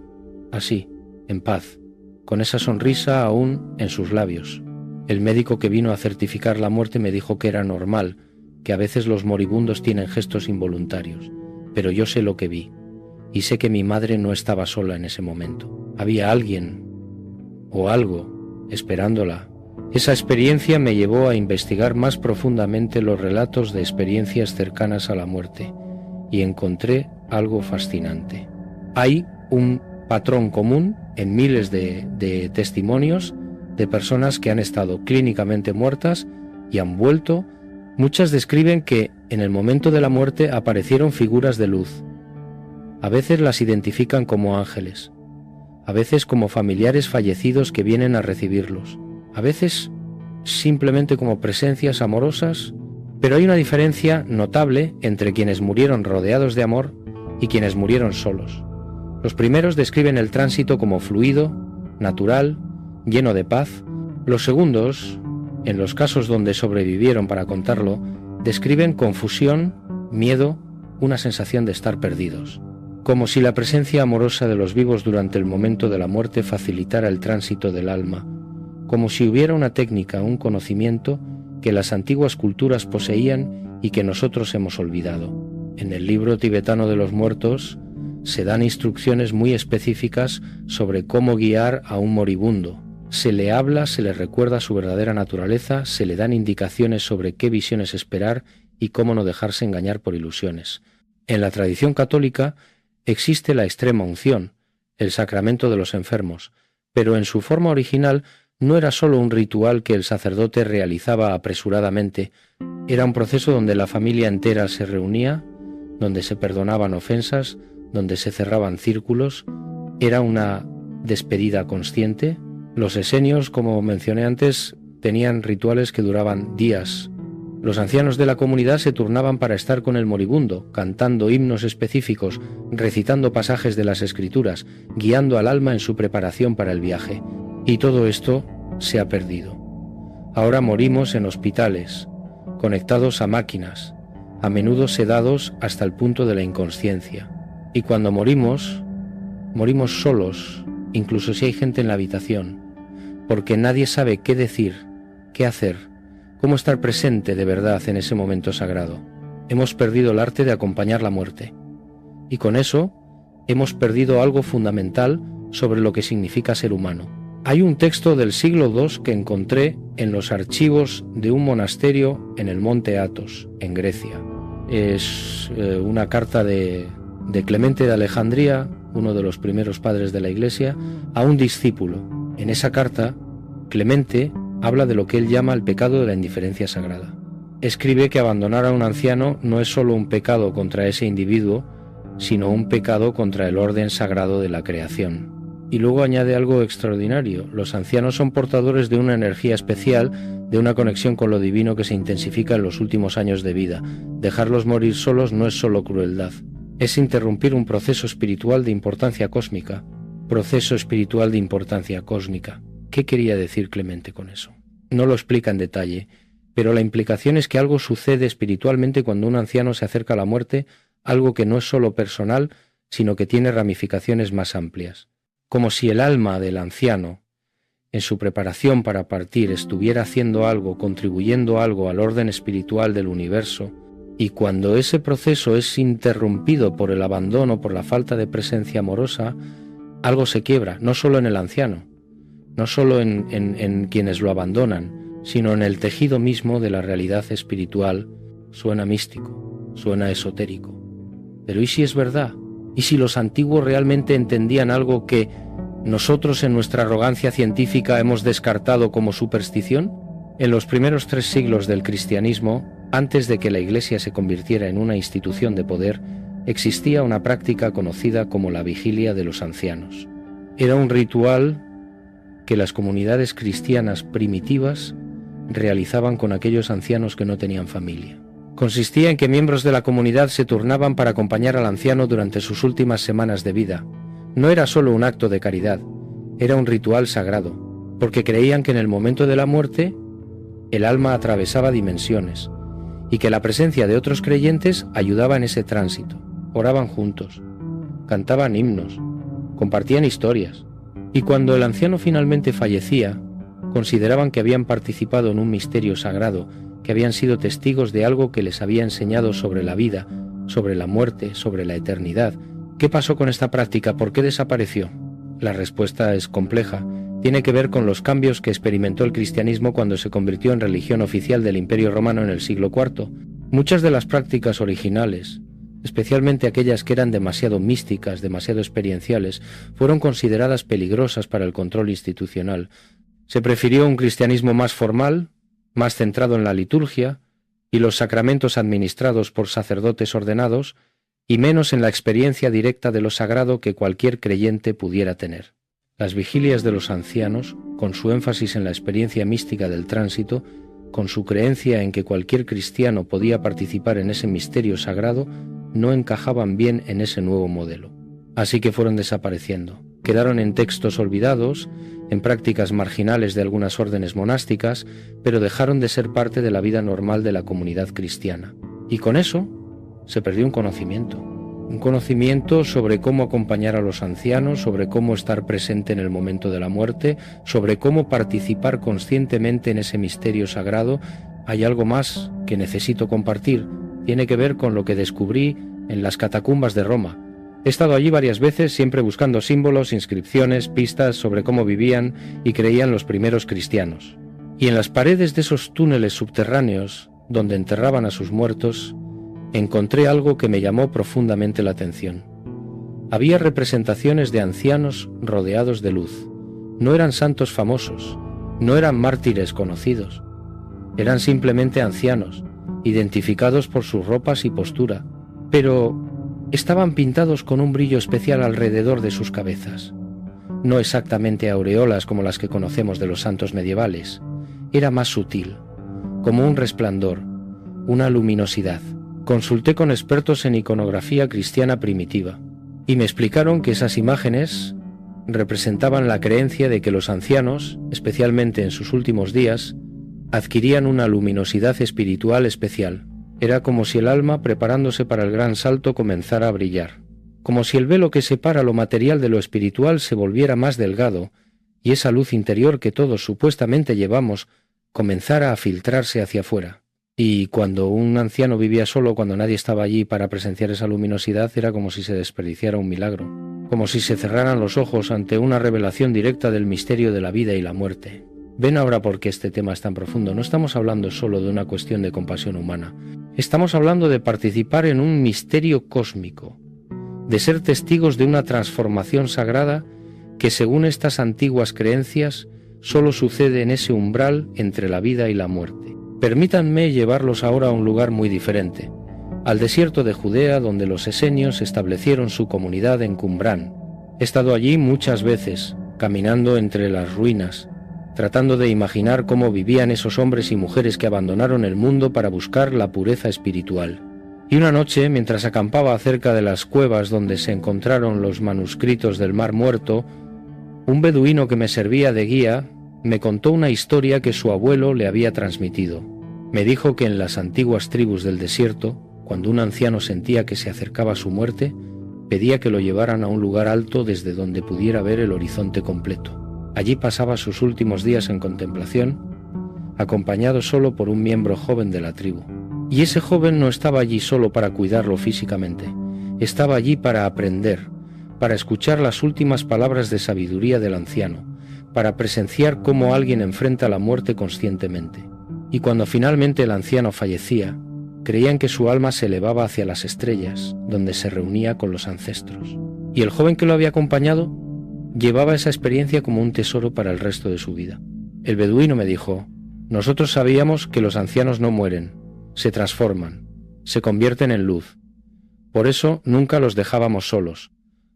S1: así, en paz, con esa sonrisa aún en sus labios. El médico que vino a certificar la muerte me dijo que era normal, que a veces los moribundos tienen gestos involuntarios, pero yo sé lo que vi, y sé que mi madre no estaba sola en ese momento. Había alguien, o algo, esperándola. Esa experiencia me llevó a investigar más profundamente los relatos de experiencias cercanas a la muerte, y encontré algo fascinante. Hay un patrón común en miles de testimonios de personas que han estado clínicamente muertas y han vuelto. Muchas describen que en el momento de la muerte aparecieron figuras de luz. A veces las identifican como ángeles, a veces como familiares fallecidos que vienen a recibirlos, a veces simplemente como presencias amorosas, pero hay una diferencia notable entre quienes murieron rodeados de amor y quienes murieron solos. Los primeros describen el tránsito como fluido, natural, lleno de paz. Los segundos, en los casos donde sobrevivieron para contarlo, describen confusión, miedo, una sensación de estar perdidos, como si la presencia amorosa de los vivos durante el momento de la muerte facilitara el tránsito del alma, como si hubiera una técnica, un conocimiento que las antiguas culturas poseían y que nosotros hemos olvidado. En el libro tibetano de los muertos se dan instrucciones muy específicas sobre cómo guiar a un moribundo. Se le habla, se le recuerda su verdadera naturaleza, se le dan indicaciones sobre qué visiones esperar y cómo no dejarse engañar por ilusiones. En la tradición católica existe la extrema unción, el sacramento de los enfermos, pero en su forma original no era sólo un ritual que el sacerdote realizaba apresuradamente, era un proceso donde la familia entera se reunía, donde se perdonaban ofensas, donde se cerraban círculos, era una despedida consciente. Los esenios, como mencioné antes, tenían rituales que duraban días. Los ancianos de la comunidad se turnaban para estar con el moribundo, cantando himnos específicos, recitando pasajes de las Escrituras, guiando al alma en su preparación para el viaje. Y todo esto se ha perdido. Ahora morimos en hospitales, conectados a máquinas, a menudo sedados hasta el punto de la inconsciencia. Y cuando morimos, morimos solos, incluso si hay gente en la habitación, porque nadie sabe qué decir, qué hacer, cómo estar presente de verdad en ese momento sagrado. Hemos perdido el arte de acompañar la muerte. Y con eso hemos perdido algo fundamental sobre lo que significa ser humano. Hay un texto del siglo II que encontré en los archivos de un monasterio en el monte Athos, en Grecia. Es una carta de Clemente de Alejandría, uno de los primeros padres de la Iglesia, a un discípulo. En esa carta, Clemente habla de lo que él llama el pecado de la indiferencia sagrada. Escribe que abandonar a un anciano no es solo un pecado contra ese individuo, sino un pecado contra el orden sagrado de la creación. Y luego añade algo extraordinario: los ancianos son portadores de una energía especial, de una conexión con lo divino que se intensifica en los últimos años de vida. Dejarlos morir solos no es solo crueldad, es interrumpir un proceso espiritual de importancia cósmica. Proceso espiritual de importancia cósmica. ¿Qué quería decir Clemente con eso? No lo explica en detalle, pero la implicación es que algo sucede espiritualmente cuando un anciano se acerca a la muerte, algo que no es solo personal, sino que tiene ramificaciones más amplias. Como si el alma del anciano, en su preparación para partir, estuviera haciendo algo, contribuyendo algo al orden espiritual del universo, y cuando ese proceso es interrumpido por el abandono, por la falta de presencia amorosa, algo se quiebra, no solo en el anciano, no solo en quienes lo abandonan, sino en el tejido mismo de la realidad espiritual. Suena místico, suena esotérico. Pero ¿y si es verdad? ¿Y si los antiguos realmente entendían algo que nosotros en nuestra arrogancia científica hemos descartado como superstición? En los primeros 3 siglos del cristianismo, antes de que la Iglesia se convirtiera en una institución de poder, existía una práctica conocida como la vigilia de los ancianos. Era un ritual que las comunidades cristianas primitivas realizaban con aquellos ancianos que no tenían familia. Consistía en que miembros de la comunidad se turnaban para acompañar al anciano durante sus últimas semanas de vida. No era solo un acto de caridad, era un ritual sagrado, porque creían que en el momento de la muerte el alma atravesaba dimensiones y que la presencia de otros creyentes ayudaba en ese tránsito. Oraban juntos, cantaban himnos, compartían historias, y cuando el anciano finalmente fallecía, consideraban que habían participado en un misterio sagrado, que habían sido testigos de algo que les había enseñado sobre la vida, sobre la muerte, sobre la eternidad. ¿Qué pasó con esta práctica? ¿Por qué desapareció? La respuesta es compleja. Tiene que ver con los cambios que experimentó el cristianismo cuando se convirtió en religión oficial del Imperio Romano en el siglo IV. Muchas de las prácticas originales, especialmente aquellas que eran demasiado místicas, demasiado experienciales, fueron consideradas peligrosas para el control institucional. Se prefirió un cristianismo más formal, más centrado en la liturgia y los sacramentos administrados por sacerdotes ordenados, y menos en la experiencia directa de lo sagrado que cualquier creyente pudiera tener. Las vigilias de los ancianos, con su énfasis en la experiencia mística del tránsito, con su creencia en que cualquier cristiano podía participar en ese misterio sagrado, no encajaban bien en ese nuevo modelo. Así que fueron desapareciendo. Quedaron en textos olvidados, en prácticas marginales de algunas órdenes monásticas, pero dejaron de ser parte de la vida normal de la comunidad cristiana. Y con eso se perdió un conocimiento sobre cómo acompañar a los ancianos, sobre cómo estar presente en el momento de la muerte, sobre cómo participar conscientemente en ese misterio sagrado. Hay algo más que necesito compartir. Tiene que ver con lo que descubrí en las catacumbas de Roma. He estado allí varias veces, siempre buscando símbolos, inscripciones, pistas sobre cómo vivían y creían los primeros cristianos. Y en las paredes de esos túneles subterráneos donde enterraban a sus muertos, encontré algo que me llamó profundamente la atención. Había representaciones de ancianos rodeados de luz. No eran santos famosos, no eran mártires conocidos. Eran simplemente ancianos, identificados por sus ropas y postura, pero estaban pintados con un brillo especial alrededor de sus cabezas. No exactamente aureolas como las que conocemos de los santos medievales. Era más sutil, como un resplandor, una luminosidad. Consulté con expertos en iconografía cristiana primitiva y me explicaron que esas imágenes representaban la creencia de que los ancianos, especialmente en sus últimos días, adquirían una luminosidad espiritual especial. Era como si el alma, preparándose para el gran salto, comenzara a brillar, como si el velo que separa lo material de lo espiritual se volviera más delgado y esa luz interior que todos supuestamente llevamos comenzara a filtrarse hacia afuera. Y cuando un anciano vivía solo, cuando nadie estaba allí para presenciar esa luminosidad, era como si se desperdiciara un milagro, como si se cerraran los ojos ante una revelación directa del misterio de la vida y la muerte. Ven ahora por qué este tema es tan profundo. No estamos hablando solo de una cuestión de compasión humana. Estamos hablando de participar en un misterio cósmico, de ser testigos de una transformación sagrada que, según estas antiguas creencias, solo sucede en ese umbral entre la vida y la muerte. Permítanme llevarlos ahora a un lugar muy diferente, al desierto de Judea, donde los esenios establecieron su comunidad en Qumrán. He estado allí muchas veces, caminando entre las ruinas, tratando de imaginar cómo vivían esos hombres y mujeres que abandonaron el mundo para buscar la pureza espiritual. Y una noche, mientras acampaba cerca de las cuevas donde se encontraron los manuscritos del Mar Muerto, un beduino que me servía de guía me contó una historia que su abuelo le había transmitido. Me dijo que en las antiguas tribus del desierto, cuando un anciano sentía que se acercaba a su muerte, pedía que lo llevaran a un lugar alto desde donde pudiera ver el horizonte completo. Allí pasaba sus últimos días en contemplación, acompañado solo por un miembro joven de la tribu. Y ese joven no estaba allí solo para cuidarlo físicamente, estaba allí para aprender, para escuchar las últimas palabras de sabiduría del anciano, para presenciar cómo alguien enfrenta la muerte conscientemente. Y cuando finalmente el anciano fallecía, creían que su alma se elevaba hacia las estrellas, donde se reunía con los ancestros. Y el joven que lo había acompañado llevaba esa experiencia como un tesoro para el resto de su vida. El beduino me dijo: nosotros sabíamos que los ancianos no mueren, se transforman, se convierten en luz. Por eso nunca los dejábamos solos,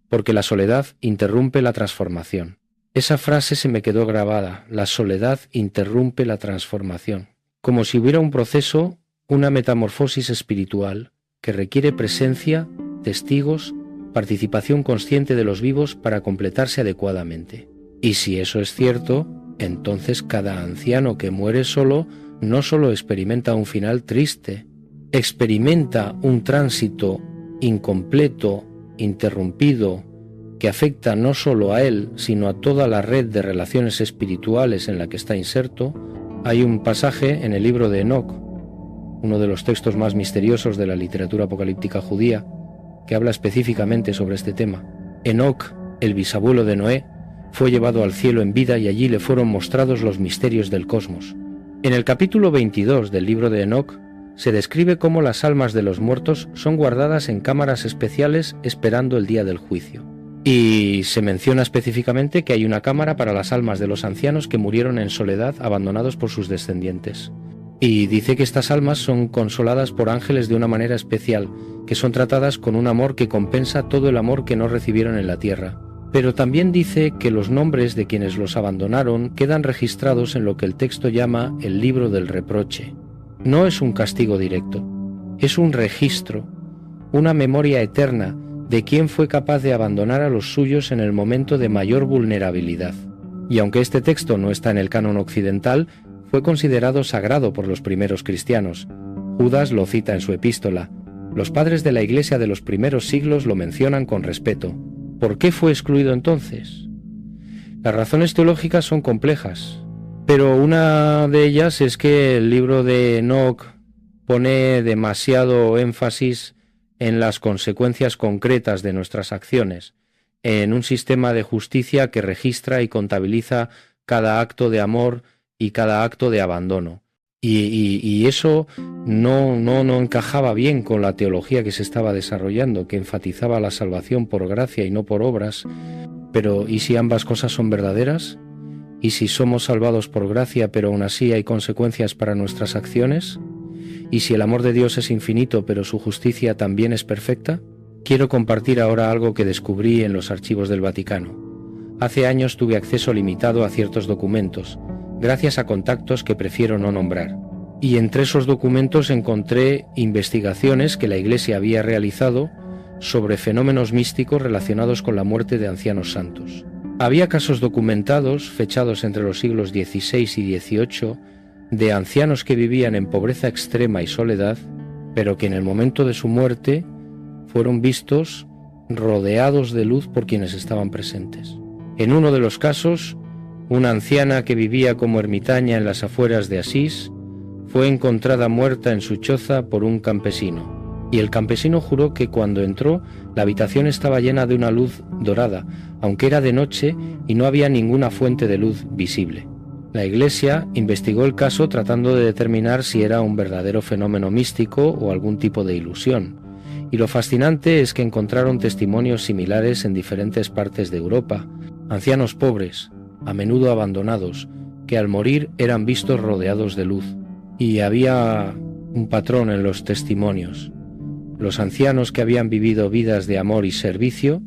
S1: porque la soledad interrumpe la transformación. Esa frase se me quedó grabada: la soledad interrumpe la transformación. Como si hubiera un proceso, una metamorfosis espiritual que requiere presencia, testigos, participación consciente de los vivos para completarse adecuadamente. Y si eso es cierto, entonces cada anciano que muere solo no solo experimenta un final triste, experimenta un tránsito incompleto, interrumpido, que afecta no solo a él, sino a toda la red de relaciones espirituales en la que está inserto. Hay un pasaje en el libro de Enoc, uno de los textos más misteriosos de la literatura apocalíptica judía, que habla específicamente sobre este tema. Enoc, el bisabuelo de Noé, fue llevado al cielo en vida y allí le fueron mostrados los misterios del cosmos. En el capítulo 22 del libro de Enoc se describe cómo las almas de los muertos son guardadas en cámaras especiales esperando el día del juicio. Y se menciona específicamente que hay una cámara para las almas de los ancianos que murieron en soledad, abandonados por sus descendientes. Y dice que estas almas son consoladas por ángeles de una manera especial, que son tratadas con un amor que compensa todo el amor que no recibieron en la tierra. Pero también dice que los nombres de quienes los abandonaron quedan registrados en lo que el texto llama el libro del reproche. No es un castigo directo, es un registro, una memoria eterna de quién fue capaz de abandonar a los suyos en el momento de mayor vulnerabilidad. Y aunque este texto no está en el canon occidental, fue considerado sagrado por los primeros cristianos. Judas lo cita en su epístola. Los padres de la Iglesia de los primeros siglos lo mencionan con respeto. ¿Por qué fue excluido entonces? Las razones teológicas son complejas, pero una de ellas es que el libro de Enoc pone demasiado énfasis en las consecuencias concretas de nuestras acciones, en un sistema de justicia que registra y contabiliza cada acto de amor y cada acto de abandono. Y eso no encajaba bien con la teología que se estaba desarrollando, que enfatizaba la salvación por gracia y no por obras. Pero ¿y si ambas cosas son verdaderas? ¿Y si somos salvados por gracia, pero aún así hay consecuencias para nuestras acciones? ¿Y si el amor de Dios es infinito, pero su justicia también es perfecta? Quiero compartir ahora algo que descubrí en los archivos del Vaticano. Hace años tuve acceso limitado a ciertos documentos, gracias a contactos que prefiero no nombrar. Y entre esos documentos encontré investigaciones que la Iglesia había realizado sobre fenómenos místicos relacionados con la muerte de ancianos santos. Había casos documentados, fechados entre los siglos XVI y XVIII, de ancianos que vivían en pobreza extrema y soledad, pero que en el momento de su muerte fueron vistos rodeados de luz por quienes estaban presentes. En uno de los casos, una anciana que vivía como ermitaña en las afueras de Asís fue encontrada muerta en su choza por un campesino, y el campesino juró que cuando entró la habitación estaba llena de una luz dorada, aunque era de noche y no había ninguna fuente de luz visible. La Iglesia investigó el caso tratando de determinar si era un verdadero fenómeno místico o algún tipo de ilusión, y lo fascinante es que encontraron testimonios similares en diferentes partes de Europa, ancianos pobres, a menudo abandonados, que al morir eran vistos rodeados de luz. Y había un patrón en los testimonios. Los ancianos que habían vivido vidas de amor y servicio,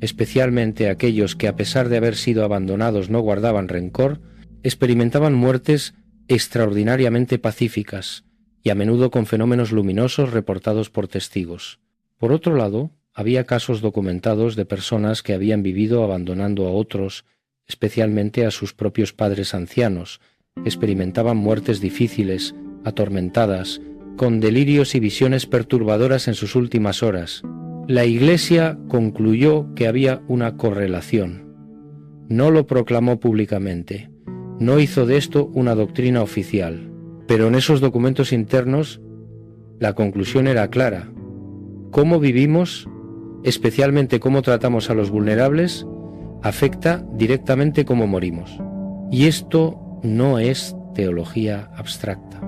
S1: especialmente aquellos que a pesar de haber sido abandonados no guardaban rencor, experimentaban muertes extraordinariamente pacíficas y a menudo con fenómenos luminosos reportados por testigos. Por otro lado, había casos documentados de personas que habían vivido abandonando a otros, especialmente a sus propios padres ancianos, experimentaban muertes difíciles, atormentadas, con delirios y visiones perturbadoras en sus últimas horas. La Iglesia concluyó que había una correlación. No lo proclamó públicamente, no hizo de esto una doctrina oficial, pero en esos documentos internos la conclusión era clara. Cómo vivimos, especialmente cómo tratamos a los vulnerables, afecta directamente cómo morimos. Y esto no es teología abstracta,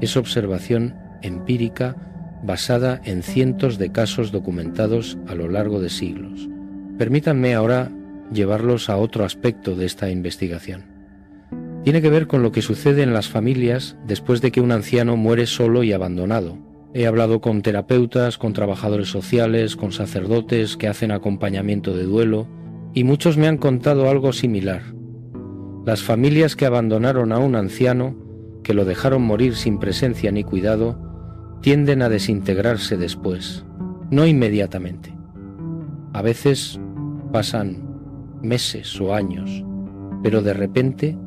S1: es observación empírica basada en cientos de casos documentados a lo largo de siglos. Permítanme ahora llevarlos a otro aspecto de esta investigación. Tiene que ver con lo que sucede en las familias después de que un anciano muere solo y abandonado. He hablado con terapeutas, con trabajadores sociales, con sacerdotes que hacen acompañamiento de duelo, y muchos me han contado algo similar. Las familias que abandonaron a un anciano, que lo dejaron morir sin presencia ni cuidado, tienden a desintegrarse después, no inmediatamente. A veces pasan meses o años, pero de repente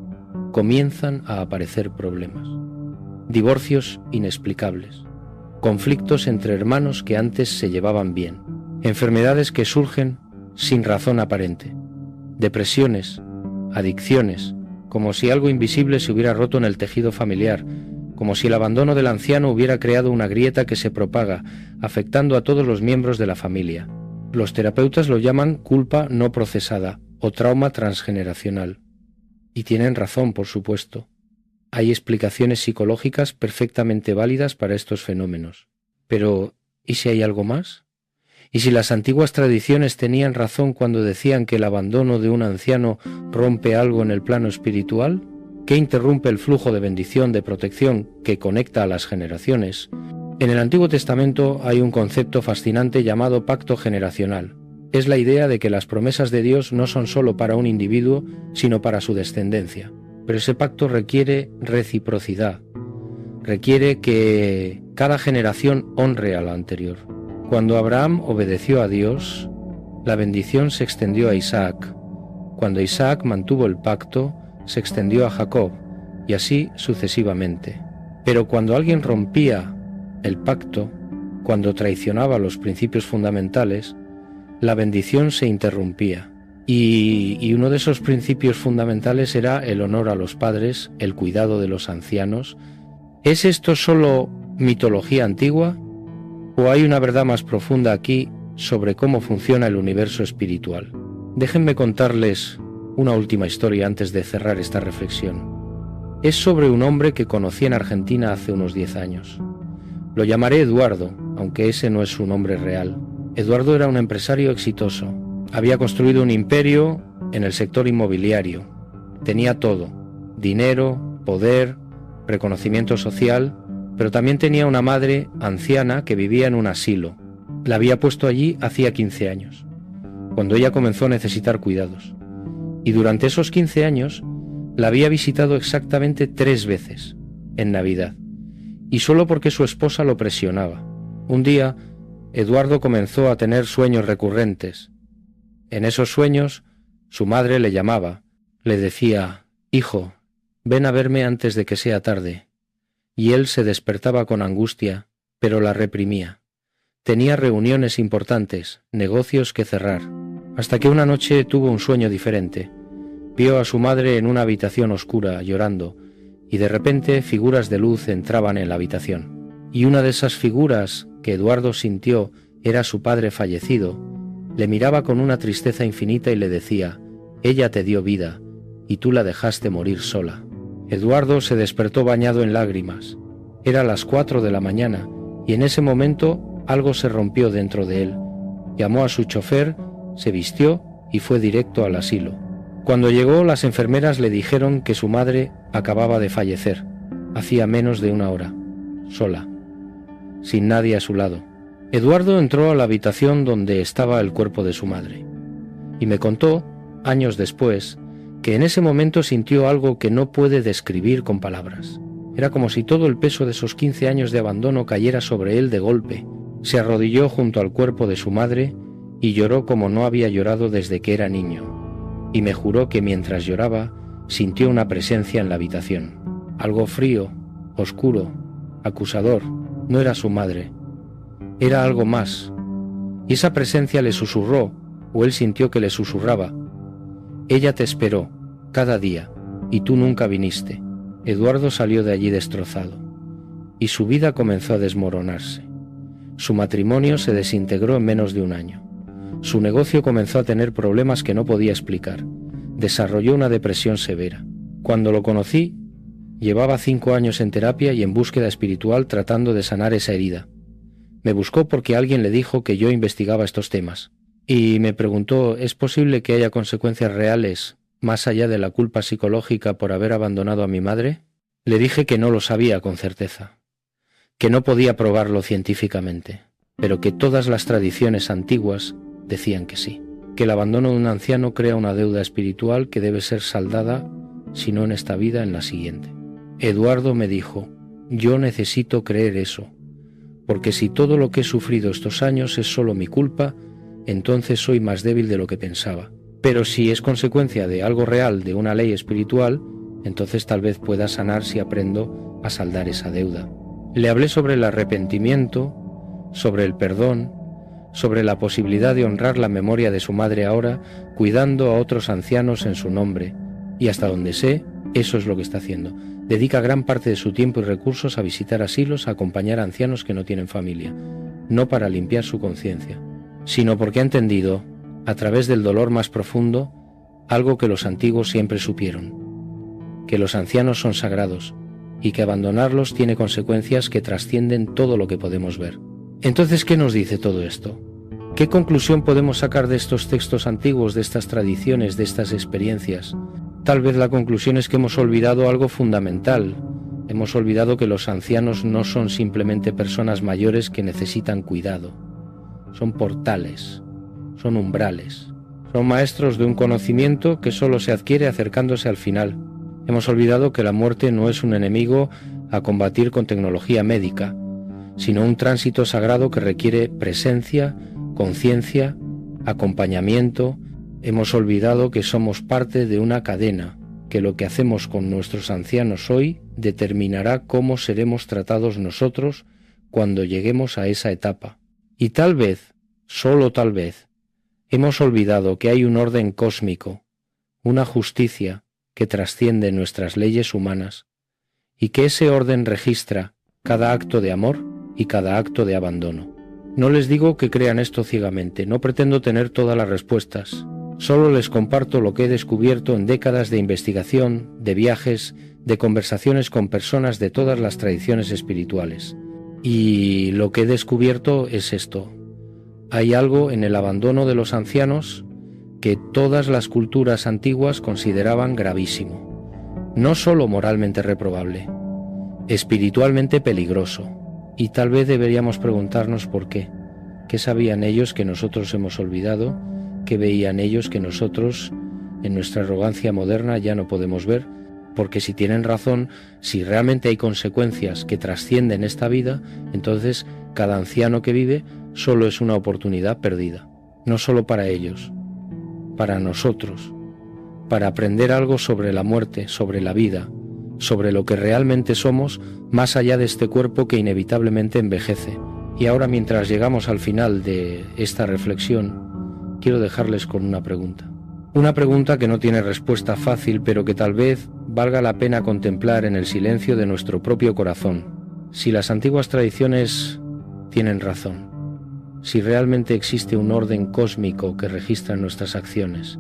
S1: comienzan a aparecer problemas, divorcios inexplicables, conflictos entre hermanos que antes se llevaban bien, enfermedades que surgen sin razón aparente, depresiones, adicciones, como si algo invisible se hubiera roto en el tejido familiar, como si el abandono del anciano hubiera creado una grieta que se propaga, afectando a todos los miembros de la familia. Los terapeutas lo llaman culpa no procesada o trauma transgeneracional. Y tienen razón, por supuesto. Hay explicaciones psicológicas perfectamente válidas para estos fenómenos. Pero, ¿y si hay algo más? ¿Y si las antiguas tradiciones tenían razón cuando decían que el abandono de un anciano rompe algo en el plano espiritual? ¿Que interrumpe el flujo de bendición, de protección que conecta a las generaciones? En el Antiguo Testamento hay un concepto fascinante llamado pacto generacional. Es la idea de que las promesas de Dios no son solo para un individuo, sino para su descendencia. Pero ese pacto requiere reciprocidad. Requiere que cada generación honre a la anterior. Cuando Abraham obedeció a Dios, la bendición se extendió a Isaac. Cuando Isaac mantuvo el pacto, se extendió a Jacob, y así sucesivamente. Pero cuando alguien rompía el pacto, cuando traicionaba los principios fundamentales, la bendición se interrumpía. Y uno de esos principios fundamentales era el honor a los padres, el cuidado de los ancianos. ¿Es esto solo mitología antigua? ¿O hay una verdad más profunda aquí sobre cómo funciona el universo espiritual? Déjenme contarles una última historia antes de cerrar esta reflexión. Es sobre un hombre que conocí en Argentina hace unos 10 años. Lo llamaré Eduardo, aunque ese no es su nombre real. Eduardo era un empresario exitoso. Había construido un imperio en el sector inmobiliario. Tenía todo: dinero, poder, reconocimiento social, pero también tenía una madre anciana que vivía en un asilo. La había puesto allí hacía 15 años, cuando ella comenzó a necesitar cuidados. Y durante esos 15 años la había visitado exactamente 3 veces, en Navidad, y solo porque su esposa lo presionaba. Un día, Eduardo comenzó a tener sueños recurrentes. En esos sueños, su madre le llamaba, le decía: «Hijo, ven a verme antes de que sea tarde». Y él se despertaba con angustia, pero la reprimía. Tenía reuniones importantes, negocios que cerrar, hasta que una noche tuvo un sueño diferente. Vio a su madre en una habitación oscura, llorando, y de repente figuras de luz entraban en la habitación. Y una de esas figuras que Eduardo sintió era su padre fallecido. Le miraba con una tristeza infinita y le decía: «Ella te dio vida, y tú la dejaste morir sola». Eduardo se despertó bañado en lágrimas. Era las 4 de la mañana, y en ese momento algo se rompió dentro de él. Llamó a su chofer, se vistió y fue directo al asilo. Cuando llegó, las enfermeras le dijeron que su madre acababa de fallecer, hacía menos de 1 hora, sola, sin nadie a su lado. Eduardo entró a la habitación donde estaba el cuerpo de su madre, y me contó, años después, que en ese momento sintió algo que no puede describir con palabras. Era como si todo el peso de esos 15 años de abandono cayera sobre él de golpe. Se arrodilló junto al cuerpo de su madre y lloró como no había llorado desde que era niño. Y me juró que mientras lloraba, sintió una presencia en la habitación. Algo frío, oscuro, acusador. No era su madre. Era algo más. Y esa presencia le susurró, o él sintió que le susurraba: «Ella te esperó, cada día, y tú nunca viniste». Eduardo salió de allí destrozado, y su vida comenzó a desmoronarse. Su matrimonio se desintegró en menos de 1 año. Su negocio comenzó a tener problemas que no podía explicar. Desarrolló una depresión severa. Cuando lo conocí, llevaba 5 años en terapia y en búsqueda espiritual tratando de sanar esa herida. Me buscó porque alguien le dijo que yo investigaba estos temas. Y me preguntó: ¿es posible que haya consecuencias reales más allá de la culpa psicológica por haber abandonado a mi madre? Le dije que no lo sabía con certeza, que no podía probarlo científicamente, pero que todas las tradiciones antiguas decían que sí, que el abandono de un anciano crea una deuda espiritual que debe ser saldada, si no en esta vida, en la siguiente. Eduardo me dijo: «Yo necesito creer eso, porque si todo lo que he sufrido estos años es solo mi culpa, entonces soy más débil de lo que pensaba. Pero si es consecuencia de algo real, de una ley espiritual, entonces tal vez pueda sanar si aprendo a saldar esa deuda». Le hablé sobre el arrepentimiento, sobre el perdón, sobre la posibilidad de honrar la memoria de su madre ahora, cuidando a otros ancianos en su nombre. Y hasta donde sé, eso es lo que está haciendo. Dedica gran parte de su tiempo y recursos a visitar asilos, a acompañar a ancianos que no tienen familia, no para limpiar su conciencia, sino porque ha entendido, a través del dolor más profundo, algo que los antiguos siempre supieron: que los ancianos son sagrados y que abandonarlos tiene consecuencias que trascienden todo lo que podemos ver. Entonces, ¿qué nos dice todo esto? ¿Qué conclusión podemos sacar de estos textos antiguos, de estas tradiciones, de estas experiencias? Tal vez la conclusión es que hemos olvidado algo fundamental. Hemos olvidado que los ancianos no son simplemente personas mayores que necesitan cuidado. Son portales, son umbrales, son maestros de un conocimiento que solo se adquiere acercándose al final. Hemos olvidado que la muerte no es un enemigo a combatir con tecnología médica, sino un tránsito sagrado que requiere presencia, conciencia, acompañamiento. Hemos olvidado que somos parte de una cadena, que lo que hacemos con nuestros ancianos hoy determinará cómo seremos tratados nosotros cuando lleguemos a esa etapa. Y tal vez, solo tal vez, hemos olvidado que hay un orden cósmico, una justicia que trasciende nuestras leyes humanas, y que ese orden registra cada acto de amor y cada acto de abandono. No les digo que crean esto ciegamente, no pretendo tener todas las respuestas, Solo les comparto lo que he descubierto en décadas de investigación, de viajes, de conversaciones con personas de todas las tradiciones espirituales. Y lo que he descubierto es esto. Hay algo en el abandono de los ancianos que todas las culturas antiguas consideraban gravísimo. No solo moralmente reprobable, espiritualmente peligroso. Y tal vez deberíamos preguntarnos por qué. ¿Qué sabían ellos que nosotros hemos olvidado? ¿Qué veían ellos que nosotros, en nuestra arrogancia moderna, ya no podemos ver? Porque si tienen razón, si realmente hay consecuencias que trascienden esta vida, entonces cada anciano que vive solo es una oportunidad perdida. No solo para ellos, para nosotros, para aprender algo sobre la muerte, sobre la vida, sobre lo que realmente somos, más allá de este cuerpo que inevitablemente envejece. Y ahora, mientras llegamos al final de esta reflexión, quiero dejarles con una pregunta. Una pregunta que no tiene respuesta fácil, pero que tal vez valga la pena contemplar en el silencio de nuestro propio corazón. Si las antiguas tradiciones tienen razón, si realmente existe un orden cósmico que registra nuestras acciones,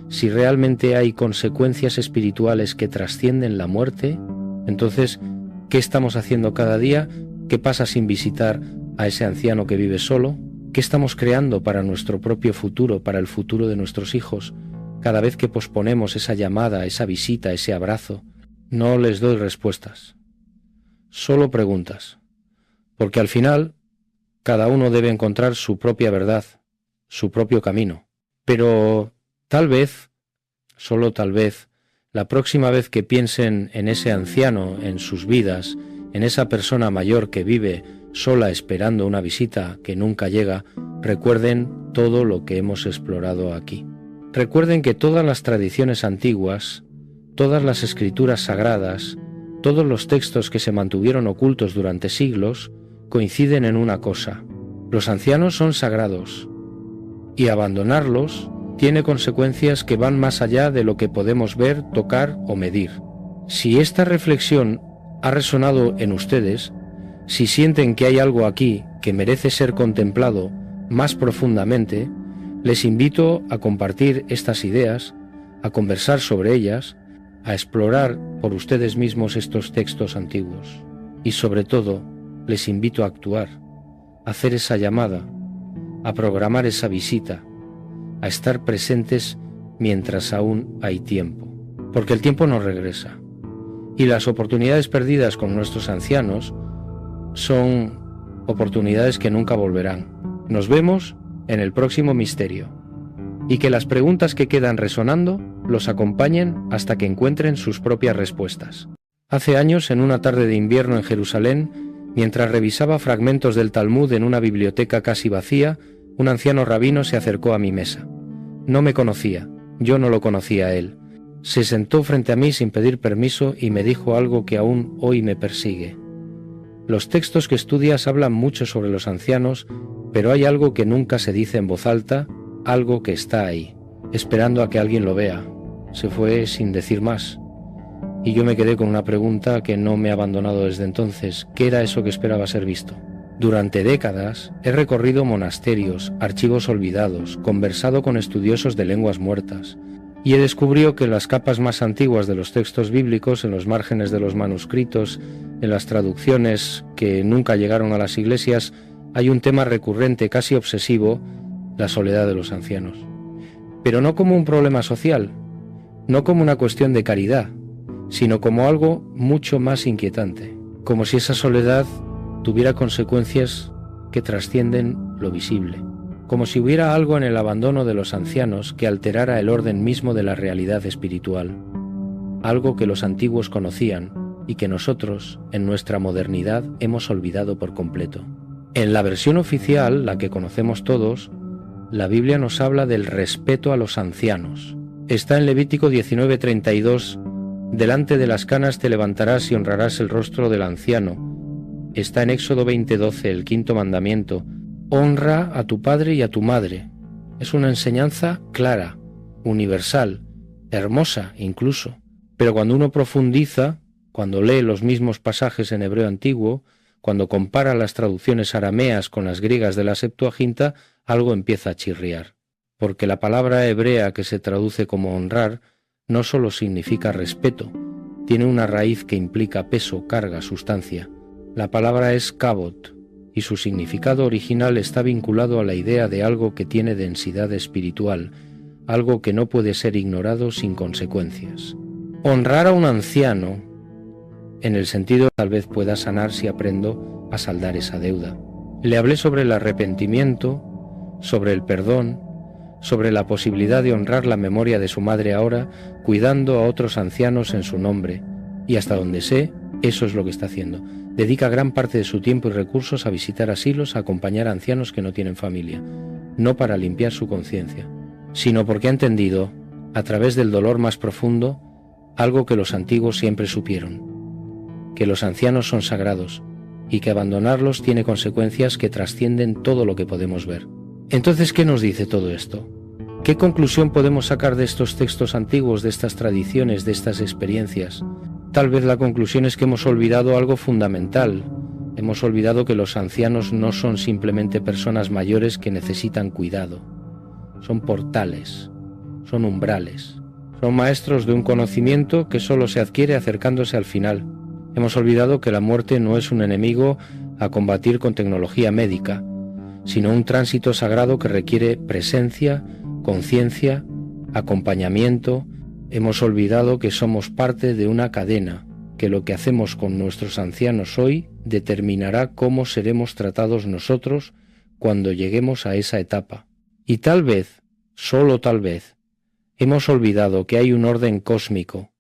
S1: si realmente hay consecuencias espirituales que trascienden la muerte, entonces, ¿qué estamos haciendo cada día? ¿Qué pasa sin visitar a ese anciano que vive solo? ¿Qué estamos creando para nuestro propio futuro, para el futuro de nuestros hijos? Cada vez que posponemos esa llamada, esa visita, ese abrazo, no les doy respuestas, solo preguntas, porque al final cada uno debe encontrar su propia verdad, su propio camino. Pero tal vez, solo tal vez, la próxima vez que piensen en ese anciano en sus vidas, en esa persona mayor que vive sola esperando una visita que nunca llega, recuerden todo lo que hemos explorado aquí. Recuerden que todas las tradiciones antiguas, todas las escrituras sagradas, todos los textos que se mantuvieron ocultos durante siglos, coinciden en una cosa: los ancianos son sagrados, y abandonarlos tiene consecuencias que van más allá de lo que podemos ver, tocar o medir. Si esta reflexión ha resonado en ustedes, si sienten que hay algo aquí que merece ser contemplado más profundamente, les invito a compartir estas ideas, a conversar sobre ellas, a explorar por ustedes mismos estos textos antiguos. Y sobre todo, les invito a actuar, a hacer esa llamada, a programar esa visita, a estar presentes mientras aún hay tiempo. Porque el tiempo no regresa. Y las oportunidades perdidas con nuestros ancianos son oportunidades que nunca volverán. Nos vemos en el próximo misterio, y que las preguntas que quedan resonando los acompañen hasta que encuentren sus propias respuestas. Hace años, en una tarde de invierno en Jerusalén, mientras revisaba fragmentos del Talmud en una biblioteca casi vacía, un anciano rabino se acercó a mi mesa. No me conocía, yo no lo conocía a él. Se sentó frente a mí sin pedir permiso y me dijo algo que aún hoy me persigue. Los textos que estudias hablan mucho sobre los ancianos, pero hay algo que nunca se dice en voz alta, algo que está ahí, esperando a que alguien lo vea. Se fue sin decir más. Y yo me quedé con una pregunta que no me ha abandonado desde entonces. ¿Qué era eso que esperaba ser visto? Durante décadas he recorrido monasterios, archivos olvidados, conversado con estudiosos de lenguas muertas, y he descubierto que en las capas más antiguas de los textos bíblicos, en los márgenes de los manuscritos, en las traducciones que nunca llegaron a las iglesias, hay un tema recurrente, casi obsesivo: la soledad de los ancianos. Pero no como un problema social, no como una cuestión de caridad, sino como algo mucho más inquietante, como si esa soledad tuviera consecuencias que trascienden lo visible, como si hubiera algo en el abandono de los ancianos que alterara el orden mismo de la realidad espiritual, algo que los antiguos conocían y que nosotros, en nuestra modernidad, hemos olvidado por completo. En la versión oficial, la que conocemos todos, la Biblia nos habla del respeto a los ancianos. Está en Levítico 19:32, delante de las canas te levantarás y honrarás el rostro del anciano. Está en Éxodo 20:12, el quinto mandamiento: honra a tu padre y a tu madre. Es una enseñanza clara, universal, hermosa incluso. Pero cuando uno profundiza, cuando lee los mismos pasajes en hebreo antiguo, cuando compara las traducciones arameas con las griegas de la Septuaginta, algo empieza a chirriar. porque la palabra hebrea que se traduce como honrar no solo significa respeto, tiene una raíz que implica peso, carga, sustancia. La palabra es kabot, y su significado original está vinculado a la idea de algo que tiene densidad espiritual, algo que no puede ser ignorado sin consecuencias. Honrar a un anciano, en el sentido tal vez pueda sanar si aprendo a saldar esa deuda. Le hablé sobre el arrepentimiento, sobre el perdón, sobre la posibilidad de honrar la memoria de su madre ahora, cuidando a otros ancianos en su nombre, y hasta donde sé, eso es lo que está haciendo. Dedica gran parte de su tiempo y recursos a visitar asilos, a acompañar a ancianos que no tienen familia, no para limpiar su conciencia, sino porque ha entendido, a través del dolor más profundo, algo que los antiguos siempre supieron, que los ancianos son sagrados y que abandonarlos tiene consecuencias que trascienden todo lo que podemos ver. Entonces, ¿qué nos dice todo esto? ¿Qué conclusión podemos sacar de estos textos antiguos, de estas tradiciones, de estas experiencias? Tal vez la conclusión es que hemos olvidado algo fundamental. Hemos olvidado que los ancianos no son simplemente personas mayores que necesitan cuidado. Son portales, son umbrales, son maestros de un conocimiento que solo se adquiere acercándose al final. Hemos olvidado que la muerte no es un enemigo a combatir con tecnología médica, sino un tránsito sagrado que requiere presencia, conciencia, acompañamiento. Hemos olvidado que somos parte de una cadena, que lo que hacemos con nuestros ancianos hoy determinará cómo seremos tratados nosotros cuando lleguemos a esa etapa. Y tal vez, solo tal vez, hemos olvidado que hay un orden cósmico,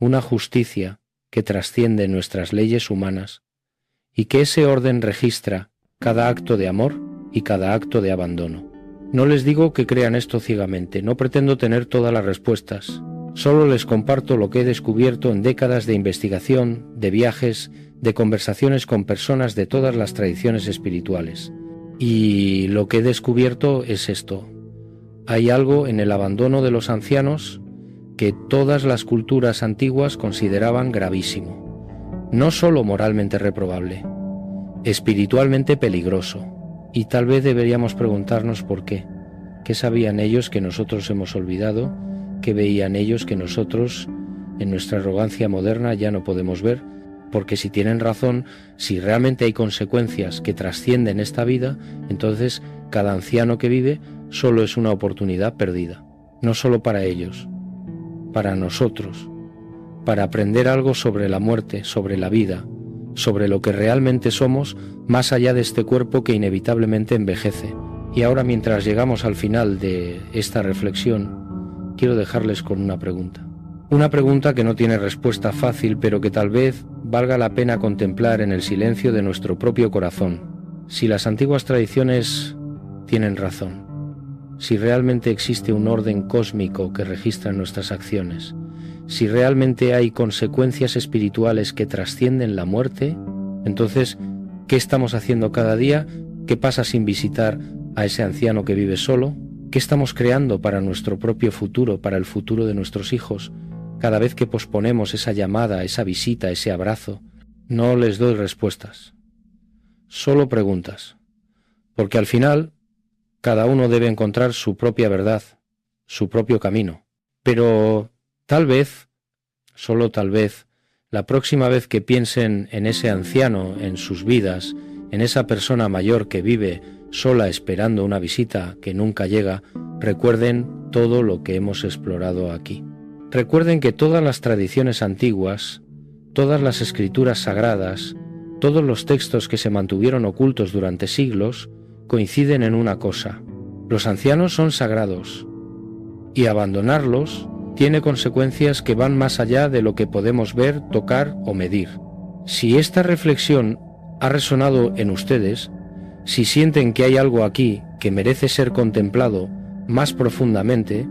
S1: una justicia que trasciende nuestras leyes humanas, y que ese orden registra cada acto de amor y cada acto de abandono. No les digo que crean esto ciegamente, no pretendo tener todas las respuestas, solo les comparto lo que he descubierto en décadas de investigación, de viajes, de conversaciones con personas de todas las tradiciones espirituales. Y lo que he descubierto es esto: hay algo en el abandono de los ancianos que todas las culturas antiguas consideraban gravísimo, no solo moralmente reprobable, espiritualmente peligroso. Y tal vez deberíamos preguntarnos por qué. ¿Qué sabían ellos que nosotros hemos olvidado? ¿Qué veían ellos que nosotros, en nuestra arrogancia moderna, ya no podemos ver? Porque si tienen razón, si realmente hay consecuencias que trascienden esta vida, entonces cada anciano que vive solo es una oportunidad perdida. No solo para ellos, para nosotros, para aprender algo sobre la muerte, sobre la vida, sobre lo que realmente somos, más allá de este cuerpo que inevitablemente envejece. Y ahora, mientras llegamos al final de esta reflexión, quiero dejarles con una pregunta. Una pregunta que no tiene respuesta fácil, pero que tal vez valga la pena contemplar en el silencio de nuestro propio corazón. Si las antiguas tradiciones tienen razón, si realmente existe un orden cósmico que registra nuestras acciones, si realmente hay consecuencias espirituales que trascienden la muerte, entonces, ¿qué estamos haciendo cada día? ¿Qué pasa sin visitar a ese anciano que vive solo? ¿Qué estamos creando para nuestro propio futuro, para el futuro de nuestros hijos? Cada vez que posponemos esa llamada, esa visita, ese abrazo, no les doy respuestas, solo preguntas, porque al final cada uno debe encontrar su propia verdad, su propio camino. Pero tal vez, solo tal vez, la próxima vez que piensen en ese anciano en sus vidas, en esa persona mayor que vive sola esperando una visita que nunca llega, recuerden todo lo que hemos explorado aquí. Recuerden que todas las tradiciones antiguas, todas las escrituras sagradas, todos los textos que se mantuvieron ocultos durante siglos, coinciden en una cosa: los ancianos son sagrados, y abandonarlos tiene consecuencias que van más allá de lo que podemos ver, tocar o medir. Si esta reflexión ha resonado en ustedes, si sienten que hay algo aquí que merece ser contemplado más profundamente,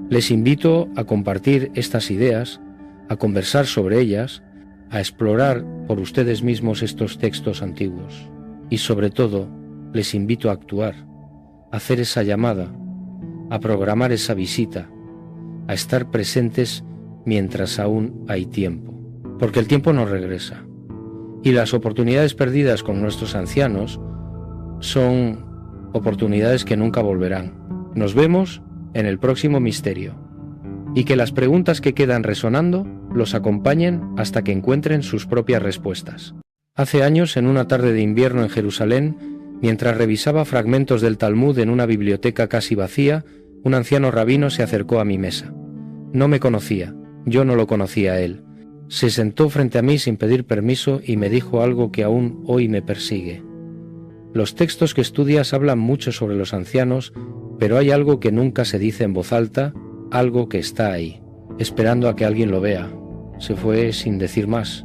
S1: les invito a compartir estas ideas, a conversar sobre ellas, a explorar por ustedes mismos estos textos antiguos. Y sobre todo, les invito a actuar, a hacer esa llamada, a programar esa visita, a estar presentes mientras aún hay tiempo. Porque el tiempo no regresa. Y las oportunidades perdidas con nuestros ancianos son oportunidades que nunca volverán. Nos vemos en el próximo misterio, y que las preguntas que quedan resonando los acompañen hasta que encuentren sus propias respuestas. Hace años, en una tarde de invierno en Jerusalén, mientras revisaba fragmentos del Talmud en una biblioteca casi vacía, un anciano rabino se acercó a mi mesa. No me conocía, yo no lo conocía a él. Se sentó frente a mí sin pedir permiso y me dijo algo que aún hoy me persigue. Los textos que estudias hablan mucho sobre los ancianos, pero hay algo que nunca se dice en voz alta, algo que está ahí, esperando a que alguien lo vea. Se fue sin decir más.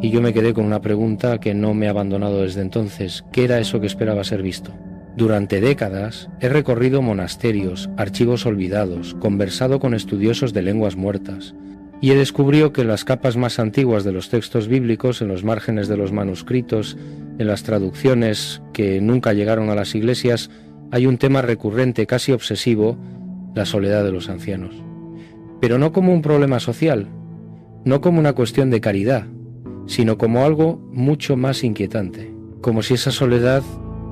S1: Y yo me quedé con una pregunta que no me ha abandonado desde entonces. ¿Qué era eso que esperaba ser visto? Durante décadas he recorrido monasterios, archivos olvidados, conversado con estudiosos de lenguas muertas, y he descubierto que en las capas más antiguas de los textos bíblicos, en los márgenes de los manuscritos, en las traducciones que nunca llegaron a las iglesias, hay un tema recurrente, casi obsesivo, la soledad de los ancianos. Pero no como un problema social, no como una cuestión de caridad, sino como algo mucho más inquietante, como si esa soledad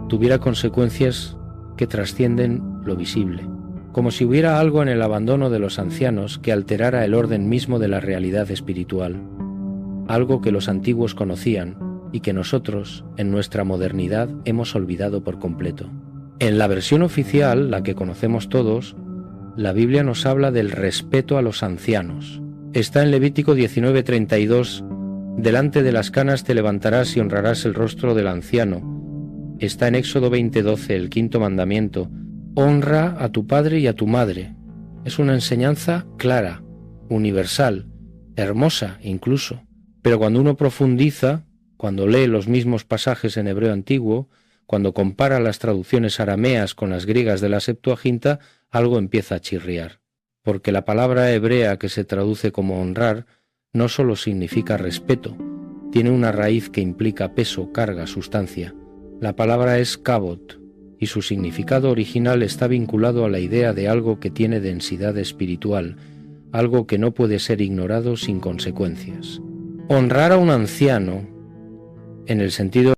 S1: tuviera consecuencias que trascienden lo visible, como si hubiera algo en el abandono de los ancianos que alterara el orden mismo de la realidad espiritual, algo que los antiguos conocían y que nosotros, en nuestra modernidad, hemos olvidado por completo. En la versión oficial, la que conocemos todos, la Biblia nos habla del respeto a los ancianos. Está en Levítico 19:32, delante de las canas te levantarás y honrarás el rostro del anciano. Está en Éxodo 20:12, el quinto mandamiento, honra a tu padre y a tu madre. Es una enseñanza clara, universal, hermosa incluso, pero cuando uno profundiza, cuando lee los mismos pasajes en hebreo antiguo, cuando compara las traducciones arameas con las griegas de la Septuaginta, algo empieza a chirriar, porque la palabra hebrea que se traduce como honrar no solo significa respeto, tiene una raíz que implica peso, carga, sustancia. La palabra es kabot, y su significado original está vinculado a la idea de algo que tiene densidad espiritual, algo que no puede ser ignorado sin consecuencias. Honrar a un anciano, en el sentido